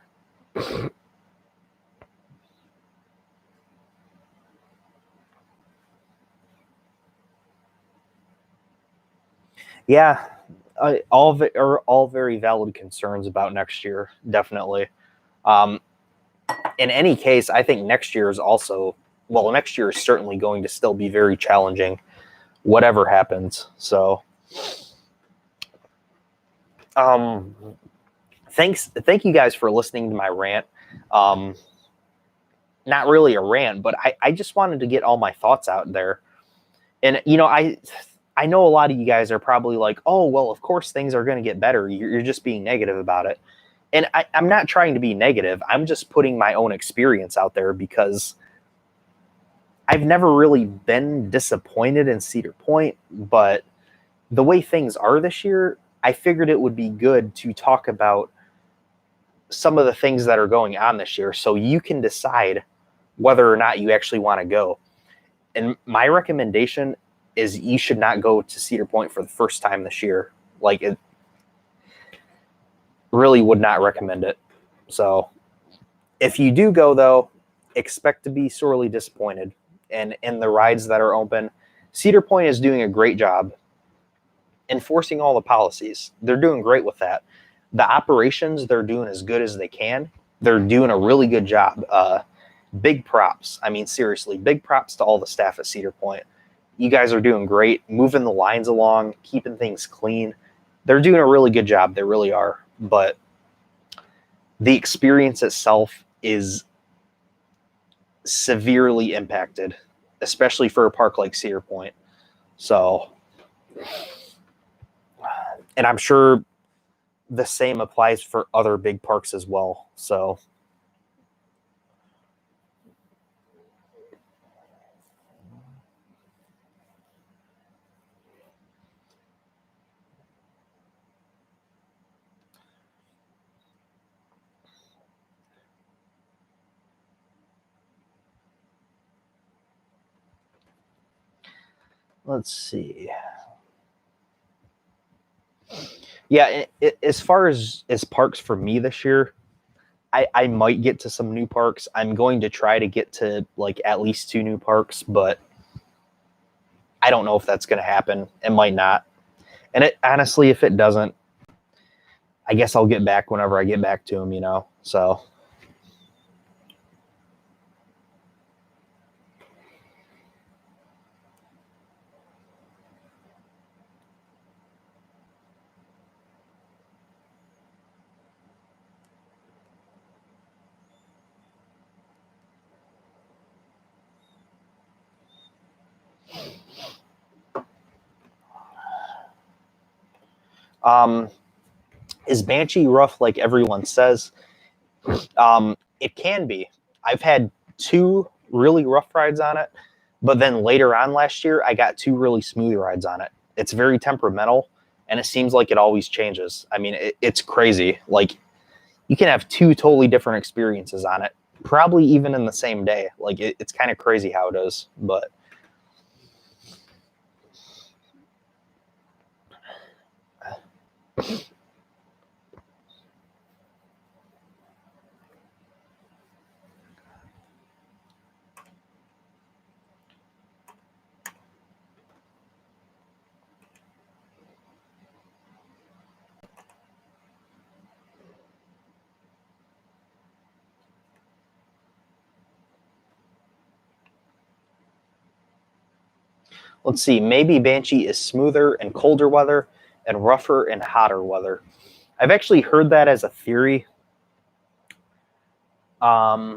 Yeah, are all very valid concerns about next year. Definitely. Um, in any case, I think next year is also next year is certainly going to still be very challenging, whatever happens. So, um, thank you guys for listening to my rant. Um, Not really a rant, but I just wanted to get all my thoughts out there. And I know a lot of you guys are probably like, oh well, of course things are going to get better. You're just being negative about it. And I'm not trying to be negative. I'm just putting my own experience out there because I've never really been disappointed in Cedar Point, but the way things are this year, I figured it would be good to talk about some of the things that are going on this year so you can decide whether or not you actually want to go. And my recommendation is you should not go to Cedar Point for the first time this year. Like, it really would not recommend it. So if you do go, though, expect to be sorely disappointed. And in the rides that are open, Cedar Point is doing a great job enforcing all the policies. They're doing great with that. The operations, they're doing as good as they can. They're doing a really good job. Big props. I mean, seriously, big props to all the staff at Cedar Point. You guys are doing great, moving the lines along, keeping things clean. They're doing a really good job. They really are. But the experience itself is severely impacted, especially for a park like Cedar Point. So, and I'm sure the same applies for other big parks as well. So, let's see. Yeah, as far as parks for me this year, I might get to some new parks. I'm going to try to get to like at least 2 new parks, but I don't know if that's going to happen. It might not. And honestly, if it doesn't, I guess I'll get back whenever I get back to them. So, um, is Banshee rough like everyone says? It can be. I've had 2 really rough rides on it, but then later on last year, I got 2 really smooth rides on it. It's very temperamental, and it seems like it always changes. I mean, it's crazy. Like, you can have 2 totally different experiences on it, probably even in the same day. Like, it's kind of crazy how it is, but let's see. Maybe Banshee is smoother in colder weather. and rougher and hotter weather. I've actually heard that as a theory. I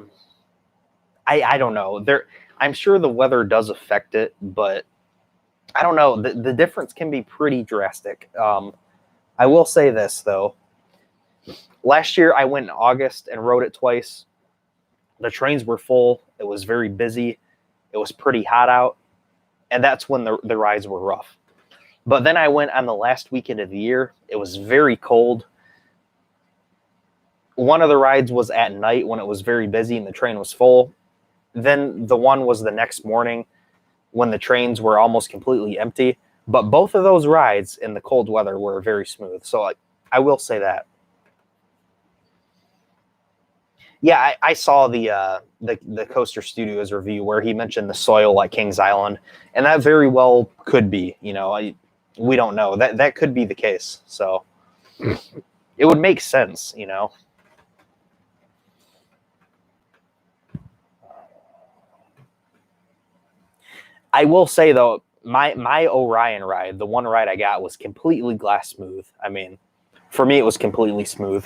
don't know. I'm sure the weather does affect it, but I don't know. The difference can be pretty drastic. I will say this though. Last year I went in August and rode it twice. The trains were full. It was very busy. It was pretty hot out, and that's when the rides were rough. But then I went on the last weekend of the year. It was very cold. One of the rides was at night when it was very busy and the train was full. Then the one was the next morning when the trains were almost completely empty. But both of those rides in the cold weather were very smooth. So I will say that. Yeah, I saw the Coaster Studios review where he mentioned the soil at Kings Island, and that very well could be. We don't know. That could be the case. So it would make sense. I will say though, my Orion ride, the one ride I got, was completely glass smooth. I mean, for me, it was completely smooth.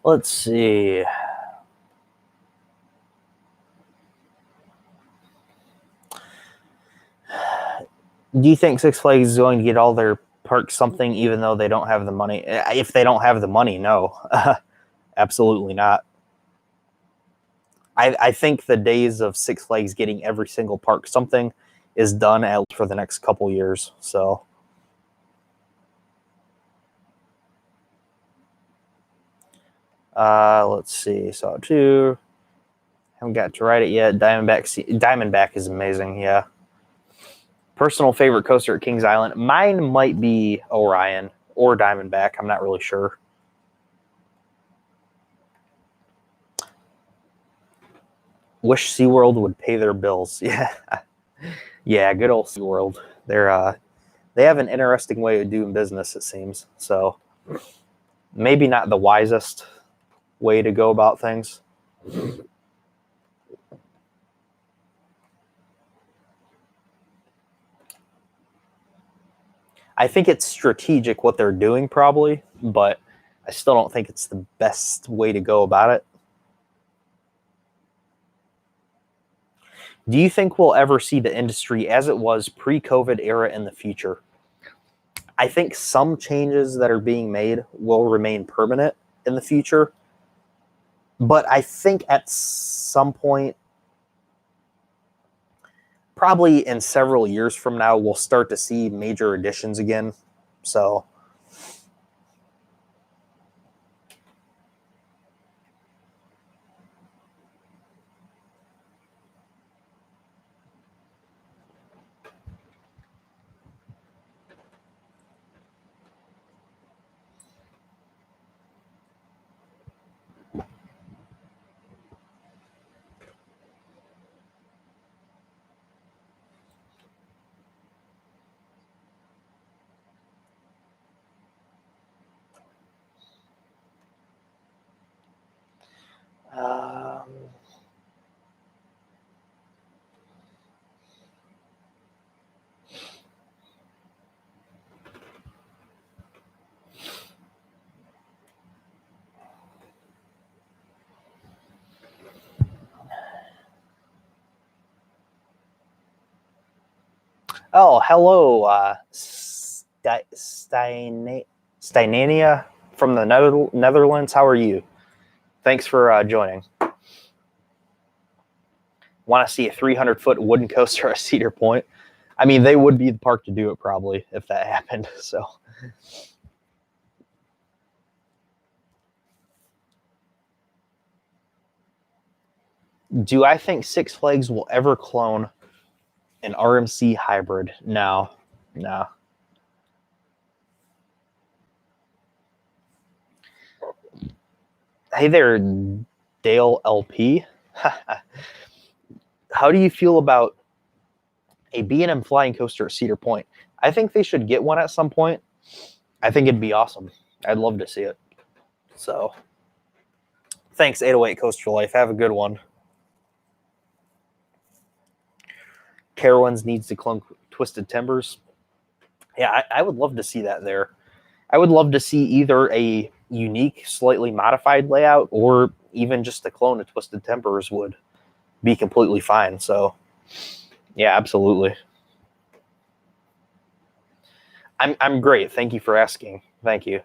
Let's see. Do you think Six Flags is going to get all their parks something, even though they don't have the money? If they don't have the money, no, absolutely not. I think the days of Six Flags getting every single park something is done at least for the next couple years. So, let's see. So two, haven't got to ride it yet. Diamondback is amazing. Yeah. Personal favorite coaster at Kings Island. Mine might be Orion or Diamondback. I'm not really sure. Wish SeaWorld would pay their bills. Yeah. Yeah, good old SeaWorld. They have an interesting way of doing business, it seems. So maybe not the wisest way to go about things. I think it's strategic what they're doing, probably, but I still don't think it's the best way to go about it. Do you think we'll ever see the industry as it was pre-COVID era in the future? I think some changes that are being made will remain permanent in the future, but I think at some point, probably in several years from now, we'll start to see major additions again. So um, oh, hello, Steinania from the Netherlands. How are you? Thanks for joining. Want to see a 300-foot wooden coaster at Cedar Point? I mean, they would be the park to do it probably if that happened. So, do I think Six Flags will ever clone an RMC hybrid? No. Hey there, Dale LP. How do you feel about a B&M flying coaster at Cedar Point? I think they should get one at some point. I think it'd be awesome. I'd love to see it. So, thanks, 808 Coaster Life. Have a good one. Carowinds needs to clone Twisted Timbers. Yeah, I would love to see that there. I would love to see either a unique, slightly modified layout or even just a clone of Twisted Timbers would be completely fine. So, yeah, absolutely. I'm great. Thank you for asking. Thank you.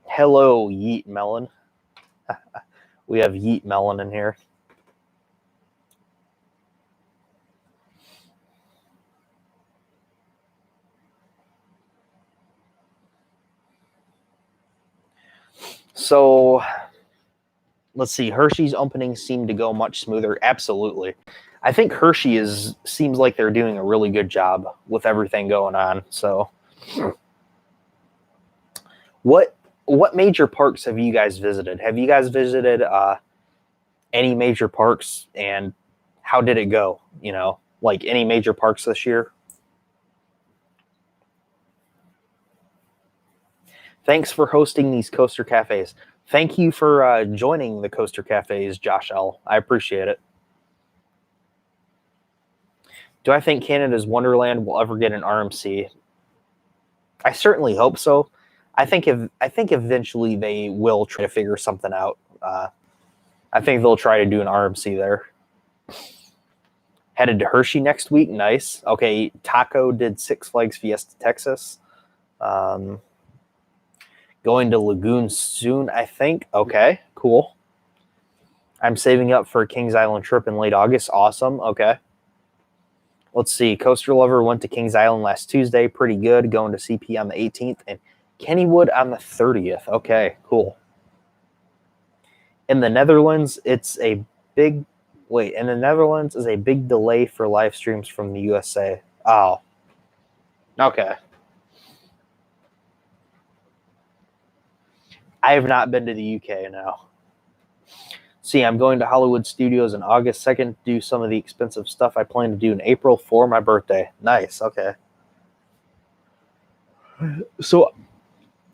Hello, Yeet Melon. We have Yeet Melon in here. So, let's see. Hershey's openings seem to go much smoother. Absolutely. I think Hershey seems like they're doing a really good job with everything going on. So, what major parks have you guys visited? Have you guys visited any major parks, and how did it go? You know, like any major parks this year? Thanks for hosting these coaster cafes. Thank you for joining the coaster cafes, Josh L. I appreciate it. Do I think Canada's Wonderland will ever get an RMC? I certainly hope so. I think eventually they will try to figure something out. I think they'll try to do an RMC there. Headed to Hershey next week. Nice. Okay, Taco did Six Flags Fiesta Texas. Going to Lagoon soon, I think. Okay, cool. I'm saving up for a Kings Island trip in late August. Awesome. Okay. Let's see. Coaster Lover went to Kings Island last Tuesday. Pretty good. Going to CP on the 18th and Kennywood on the 30th. Okay, cool. In the Netherlands, it's a big in the Netherlands is a big delay for live streams from the USA. Oh. Okay. I have not been to the UK now. See, I'm going to Hollywood Studios in August 2nd to do some of the expensive stuff I plan to do in April for my birthday. Nice. Okay. So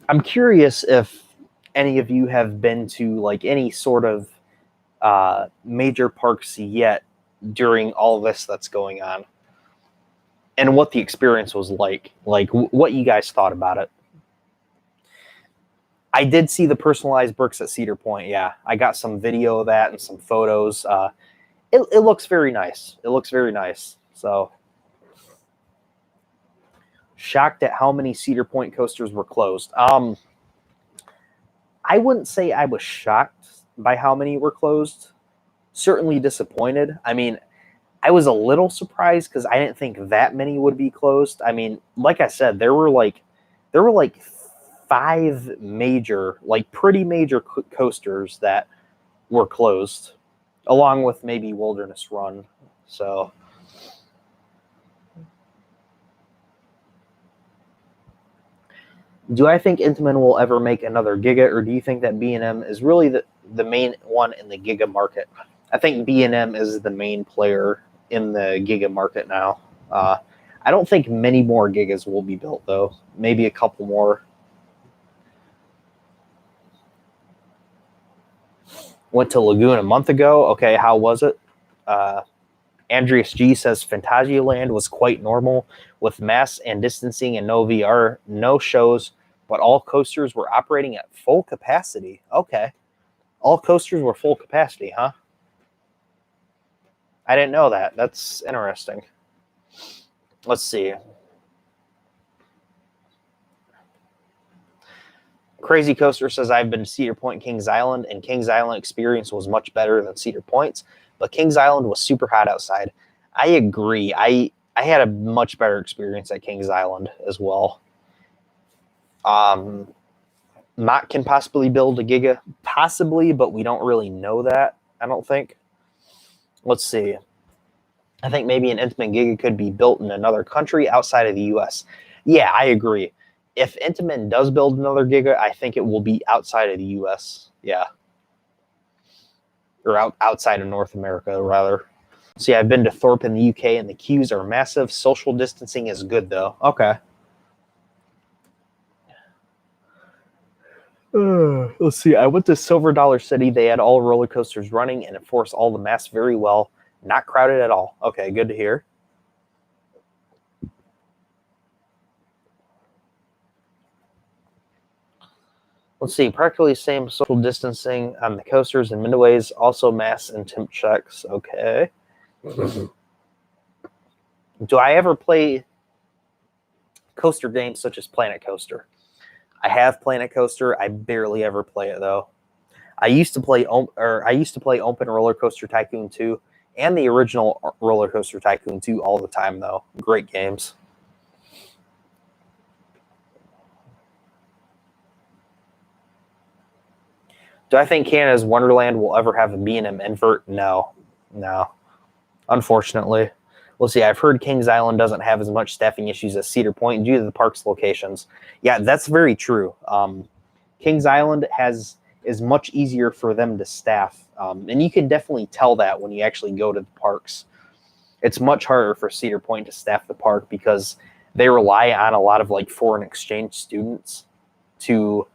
I'm curious if any of you have been to like any sort of major parks yet during all of this that's going on, and what the experience was like what you guys thought about it. I did see the personalized bricks at Cedar Point. Yeah, I got some video of that and some photos. It looks very nice. It looks very nice. So, shocked at how many Cedar Point coasters were closed. I wouldn't say I was shocked by how many were closed. Certainly disappointed. I mean, I was a little surprised because I didn't think that many would be closed. I mean, like I said, there were like 5 major, like pretty major coasters that were closed, along with maybe Wilderness Run. So, do I think Intamin will ever make another Giga, or do you think that B&M is really the main one in the Giga market? I think B&M is the main player in the Giga market now. I don't think many more Gigas will be built, though. Maybe a couple more. Went to Lagoon a month ago. Okay, how was it? Andreas G says Phantasialand was quite normal with mass and distancing and no VR, no shows, but all coasters were operating at full capacity. Okay. All coasters were full capacity, huh? I didn't know that. That's interesting. Let's see. Crazy Coaster says, I've been to Cedar Point, Kings Island, and Kings Island experience was much better than Cedar Point's, but Kings Island was super hot outside. I agree. I had a much better experience at Kings Island as well. Mott can possibly build a Giga. Possibly, but we don't really know that, I don't think. Let's see. I think maybe an Intamin Giga could be built in another country outside of the U.S. Yeah, I agree. If Intamin does build another Giga, I think it will be outside of the U.S. Yeah. Or outside of North America, rather. See, I've been to Thorpe in the UK, and the queues are massive. Social distancing is good, though. Okay. Let's see. I went to Silver Dollar City. They had all roller coasters running and enforced all the masks very well. Not crowded at all. Okay, good to hear. Let's see. Practically same social distancing on the coasters and midways. Also masks and temp checks. Okay. Do I ever play coaster games such as Planet Coaster? I have Planet Coaster. I barely ever play it though. I used to play Open Roller Coaster Tycoon 2 and the original Roller Coaster Tycoon 2 all the time though. Great games. Do I think Canada's Wonderland will ever have a B&M invert? No. Unfortunately. Let's see, I've heard Kings Island doesn't have as much staffing issues as Cedar Point due to the park's locations. Yeah, that's very true. Kings Island is much easier for them to staff. And you can definitely tell that when you actually go to the parks. It's much harder for Cedar Point to staff the park because they rely on a lot of like foreign exchange students to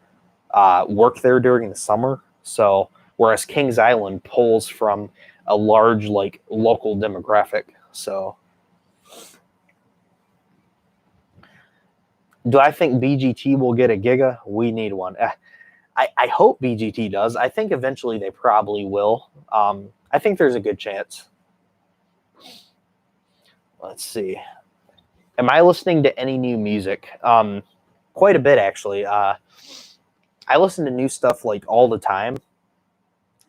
work there during the summer. So whereas Kings Island pulls from a large like local demographic. So do I think BGT will get a Giga? We need one. I hope BGT does. I think eventually they probably will. I think there's a good chance. Let's see. Am I listening to any new music? Quite a bit, actually. I listen to new stuff like all the time,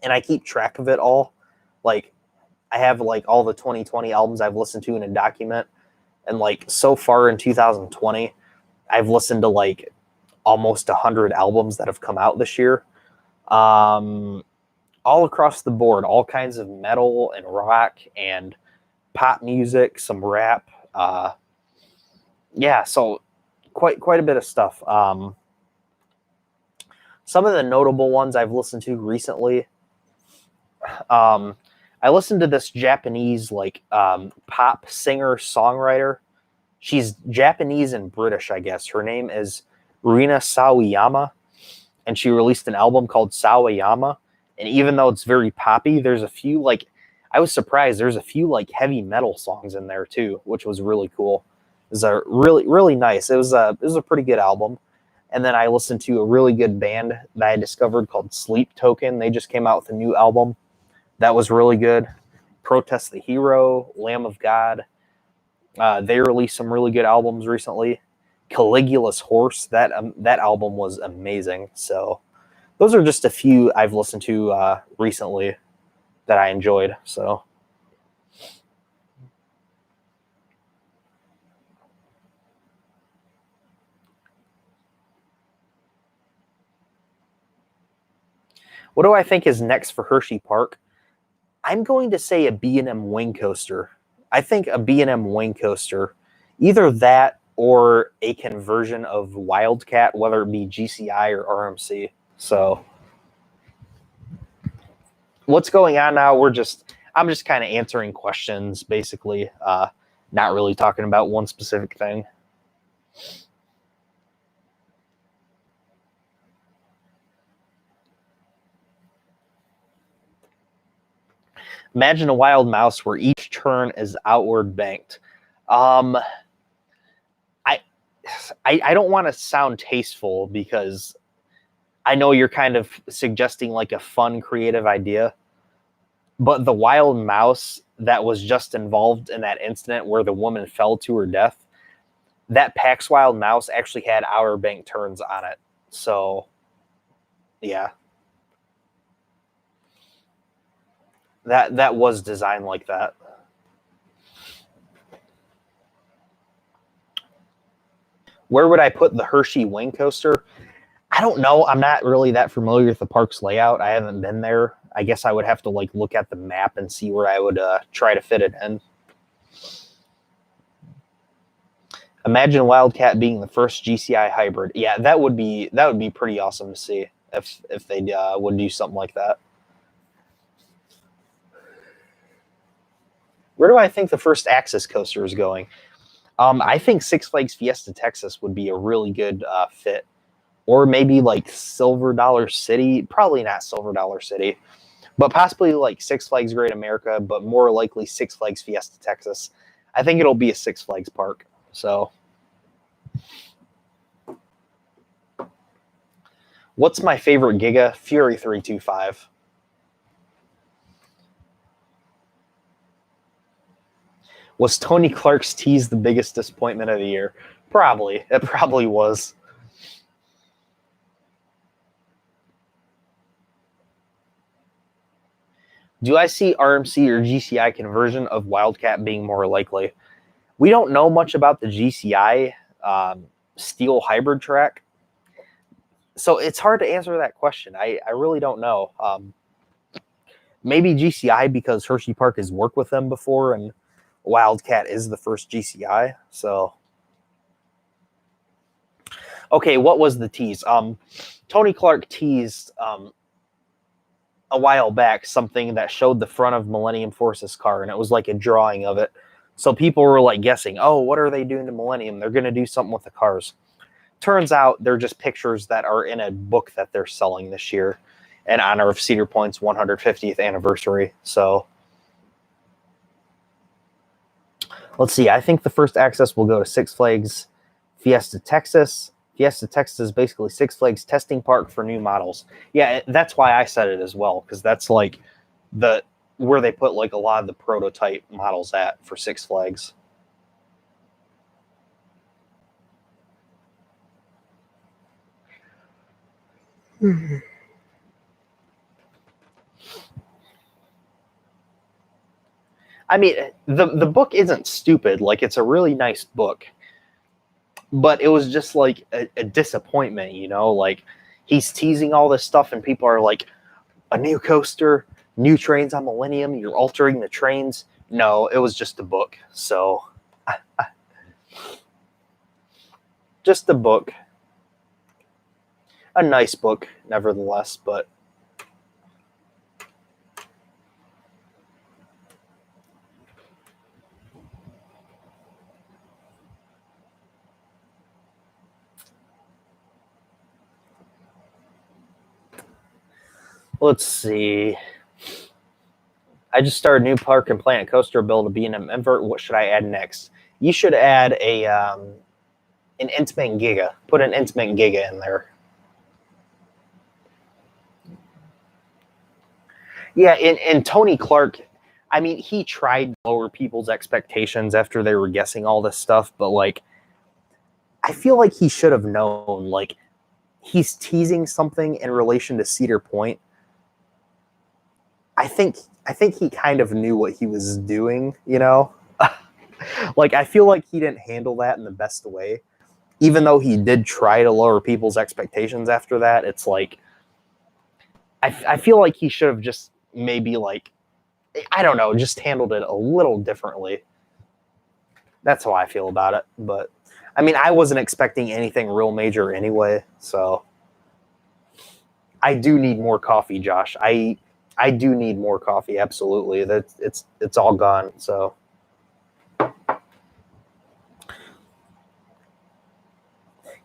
and I keep track of it all. Like, I have like all the 2020 albums I've listened to in a document, and like so far in 2020, I've listened to like almost 100 albums that have come out this year, all across the board, all kinds of metal and rock and pop music, some rap. Yeah, so quite a bit of stuff. Some of the notable ones I've listened to recently. I listened to this Japanese like pop singer songwriter. She's Japanese and British, I guess. Her name is Rina Sawayama, and she released an album called Sawayama. And even though it's very poppy, there's a few like I was surprised. There's a few like heavy metal songs in there too, which was really cool. It was a really nice. It was a pretty good album. And then I listened to a really good band that I discovered called Sleep Token. They just came out with a new album that was really good. Protest the Hero, Lamb of God. They released some really good albums recently. Caligula's Horse, that album was amazing. So those are just a few I've listened to recently that I enjoyed. So what do I think is next for Hershey Park? I'm going to say a B&M wing coaster. I think a B&M wing coaster, either that or a conversion of Wildcat, whether it be GCI or RMC. So what's going on now? I'm just kind of answering questions, basically, not really talking about one specific thing. Imagine a wild mouse where each turn is outward banked. I don't want to sound tasteful because I know you're kind of suggesting like a fun, creative idea. But the wild mouse that was just involved in that incident where the woman fell to her death, that PAX Wild mouse actually had outer bank turns on it. So Yeah. That was designed like that. Where would I put the Hershey wing coaster? I don't know. I'm not really that familiar with the park's layout. I haven't been there. I guess I would have to like look at the map and see where I would try to fit it in. Imagine Wildcat being the first GCI hybrid. Yeah, that would be pretty awesome to see if they would do something like that. Where do I think the first Axis coaster is going? I think Six Flags Fiesta Texas would be a really good fit, or maybe like Silver Dollar City. Probably not Silver Dollar City, but possibly like Six Flags Great America, but more likely Six Flags Fiesta Texas. I think it'll be a Six Flags park. So, what's my favorite Giga? Fury 325. Was Tony Clark's tease the biggest disappointment of the year? Probably. It probably was. Do I see RMC or GCI conversion of Wildcat being more likely? We don't know much about the GCI steel hybrid track, so it's hard to answer that question. I really don't know. Maybe GCI because Hershey Park has worked with them before, and Wildcat is the first GCI. So, okay, what was the tease? Tony Clark teased a while back something that showed the front of Millennium Force's car, and it was like a drawing of it. So people were like guessing, oh, what are they doing to Millennium? They're going to do something with the cars. Turns out they're just pictures that are in a book that they're selling this year in honor of Cedar Point's 150th anniversary. So let's see. I think the first access will go to Six Flags Fiesta Texas. Fiesta Texas is basically Six Flags testing park for new models. Yeah, that's why I said it as well, because that's like the where they put like a lot of the prototype models at for Six Flags. I mean, the book isn't stupid. Like, it's a really nice book, but it was just like a disappointment, you know? Like, he's teasing all this stuff, and people are like, a new coaster, new trains on Millennium, you're altering the trains. No, it was just a book. So, just a book. A nice book, nevertheless, but let's see. I just started a new park and Planet Coaster build a B&M invert. What should I add next? You should add an Intamin Giga. Put an Intamin Giga in there. Yeah, and Tony Clark, I mean, he tried to lower people's expectations after they were guessing all this stuff, but like, I feel like he should have known. Like, he's teasing something in relation to Cedar Point. I think he kind of knew what he was doing, you know? Like, I feel like he didn't handle that in the best way. Even though he did try to lower people's expectations after that, it's like, I feel like he should have just maybe, like, I don't know, just handled it a little differently. That's how I feel about it. But, I mean, I wasn't expecting anything real major anyway, so. I do need more coffee, Josh. I do need more coffee, absolutely. It's all gone, so.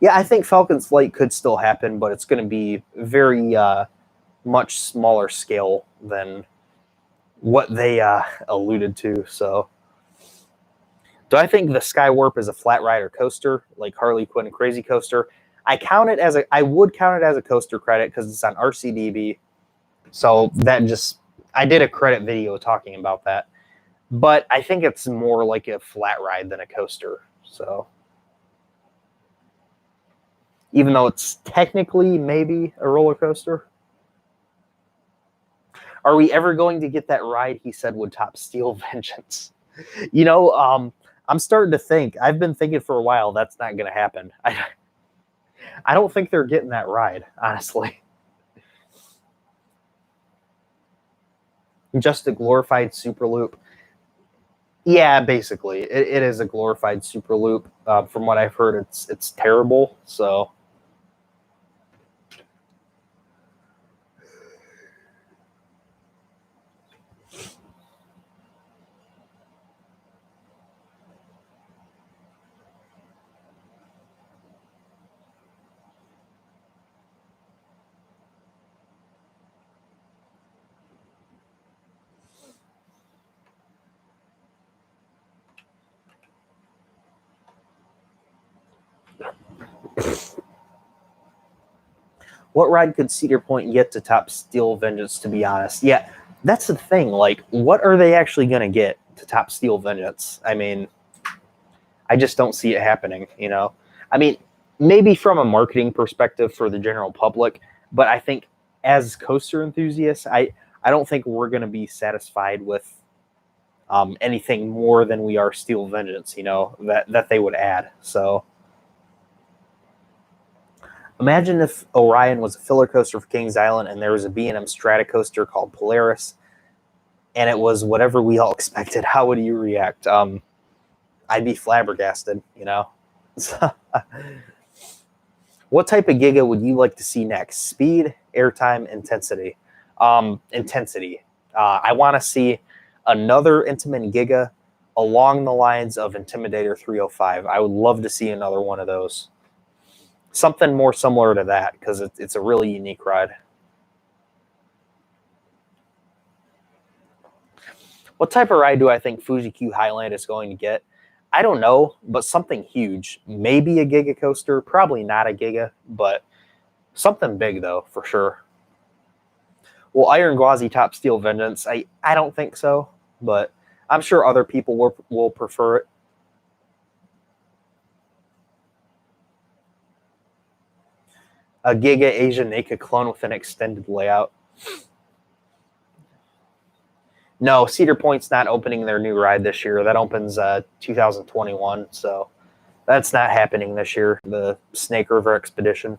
Yeah, I think Falcon's Flight could still happen, but it's going to be very much smaller scale than what they alluded to. So, do I think the Skywarp is a flat rider coaster like Harley Quinn and Crazy Coaster? I would count it as a coaster credit because it's on RCDB. So that just, I did a credit video talking about that. But I think it's more like a flat ride than a coaster. So. even though it's technically maybe a roller coaster. Are we ever going to get that ride he said would top Steel Vengeance? You know, I'm starting to think, I've been thinking for a while that's not going to happen. I don't think they're getting that ride, honestly. Just a glorified Super Loop. Yeah, basically, it is a glorified Super Loop. From what I've heard, it's terrible. So, what ride could Cedar Point get to top Steel Vengeance? To be honest, yeah, that's the thing. Like, what are they actually going to get to top Steel Vengeance? I mean, I just don't see it happening. You know, I mean, maybe from a marketing perspective for the general public, but I think as coaster enthusiasts, I don't think we're going to be satisfied with anything more than we are Steel Vengeance. You know, that they would add. So. Imagine if Orion was a filler coaster for Kings Island and there was a B&M Strata coaster called Polaris and it was whatever we all expected. How would you react? I'd be flabbergasted, you know? What type of Giga would you like to see next? Speed, airtime, intensity? Intensity. I want to see another Intamin Giga along the lines of Intimidator 305. I would love to see another one of those. Something more similar to that, because it's a really unique ride. What type of ride do I think Fuji Q Highland is going to get? I don't know, but something huge. Maybe a Giga coaster. Probably not a Giga, but something big, though, for sure. Will Iron Gwazi top Steel Vengeance? I don't think so, but I'm sure other people will prefer it. A Giga Asia Naked clone with an extended layout. No, Cedar Point's not opening their new ride this year. That opens 2021, so that's not happening this year, the Snake River Expedition.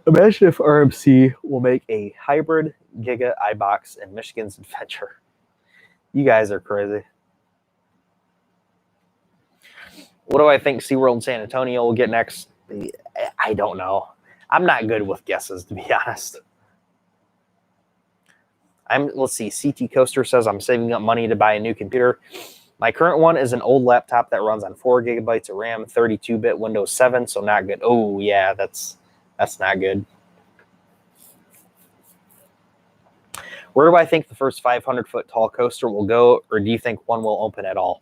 Imagine if RMC will make a hybrid Giga iBox in Michigan's Adventure. You guys are crazy. What do I think SeaWorld San Antonio will get next? I don't know. I'm not good with guesses, to be honest. Let's see. CT Coaster says I'm saving up money to buy a new computer. My current one is an old laptop that runs on 4 gigabytes of RAM, 32-bit Windows 7, so not good. Oh, yeah, that's not good. Where do I think the first 500-foot tall coaster will go, or do you think one will open at all?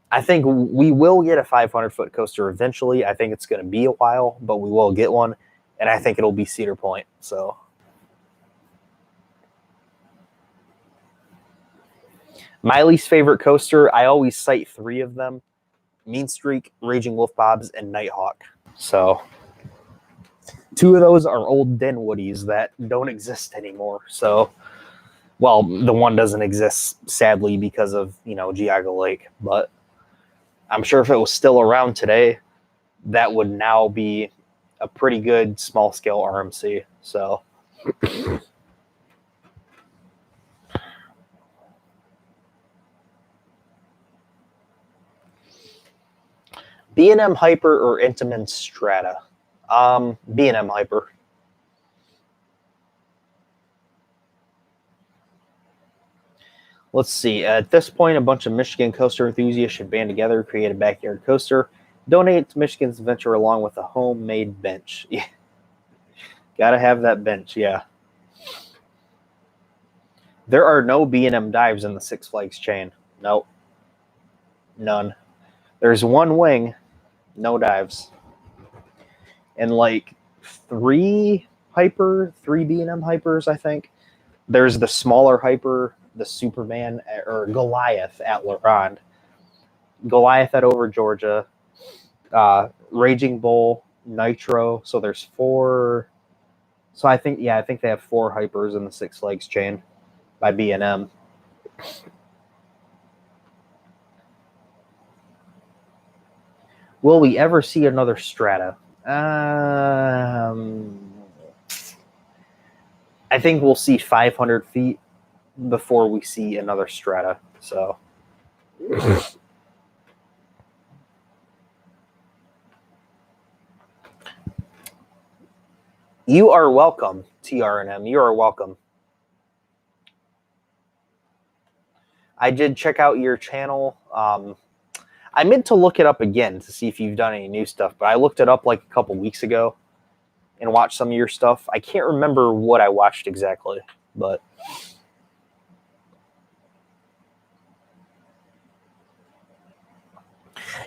I think we will get a 500-foot coaster eventually. I think it's going to be a while, but we will get one, and I think it'll be Cedar Point. So, my least favorite coaster, I always cite 3 of them: Mean Streak, Raging Wolf Bob's, and Nighthawk. So, 2 of those are old Denwoodies that don't exist anymore. So, well, the one doesn't exist, sadly, because of, Geauga Lake, but I'm sure if it was still around today, that would now be a pretty good small-scale RMC. So, B&M Hyper or Intamin Strata? B&M Hyper. Let's see. At this point, a bunch of Michigan coaster enthusiasts should band together, create a backyard coaster, donate to Michigan's Adventure along with a homemade bench. Yeah. Gotta have that bench, yeah. There are no B&M dives in the Six Flags chain. Nope. None. There's one wing, no dives. And like 3 B&M Hypers, I think. There's the smaller Hyper, the Superman or Goliath at LaRonde. Goliath at Over Georgia, Raging Bull, Nitro. So there's 4. So I think they have 4 hypers in the Six Flags chain by B&M. Will we ever see another Strata? I think we'll see 500 feet before we see another Strata. So. You are welcome, TRNM. You are welcome. I did check out your channel. I meant to look it up again to see if you've done any new stuff, but I looked it up like a couple weeks ago and watched some of your stuff. I can't remember what I watched exactly, but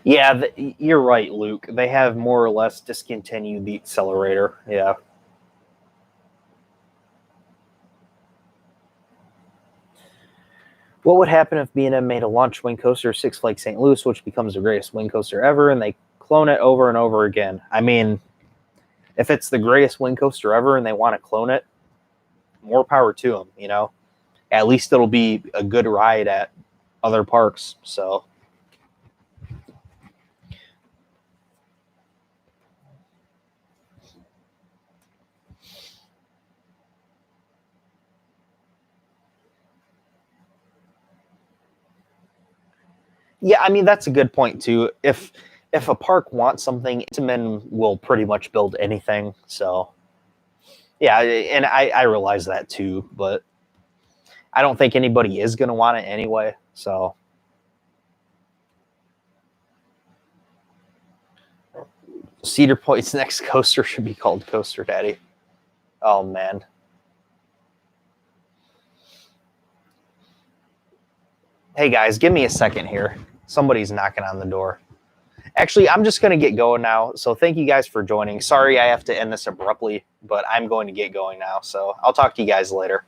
yeah, you're right, Luke. They have more or less discontinued the accelerator. Yeah. What would happen if B&M made a launch wing coaster Six Flags St. Louis, which becomes the greatest wing coaster ever, and they clone it over and over again? I mean, if it's the greatest wing coaster ever and they want to clone it, more power to them, you know? At least it'll be a good ride at other parks, so. Yeah, I mean, that's a good point, too. If a park wants something, Intamin will pretty much build anything, so. Yeah, and I realize that, too, but I don't think anybody is going to want it anyway, so. Cedar Point's next coaster should be called Coaster Daddy. Oh, man. Hey, guys, give me a second here. Somebody's knocking on the door. Actually, I'm just going to get going now, so thank you guys for joining. Sorry I have to end this abruptly, but I'm going to get going now, so I'll talk to you guys later.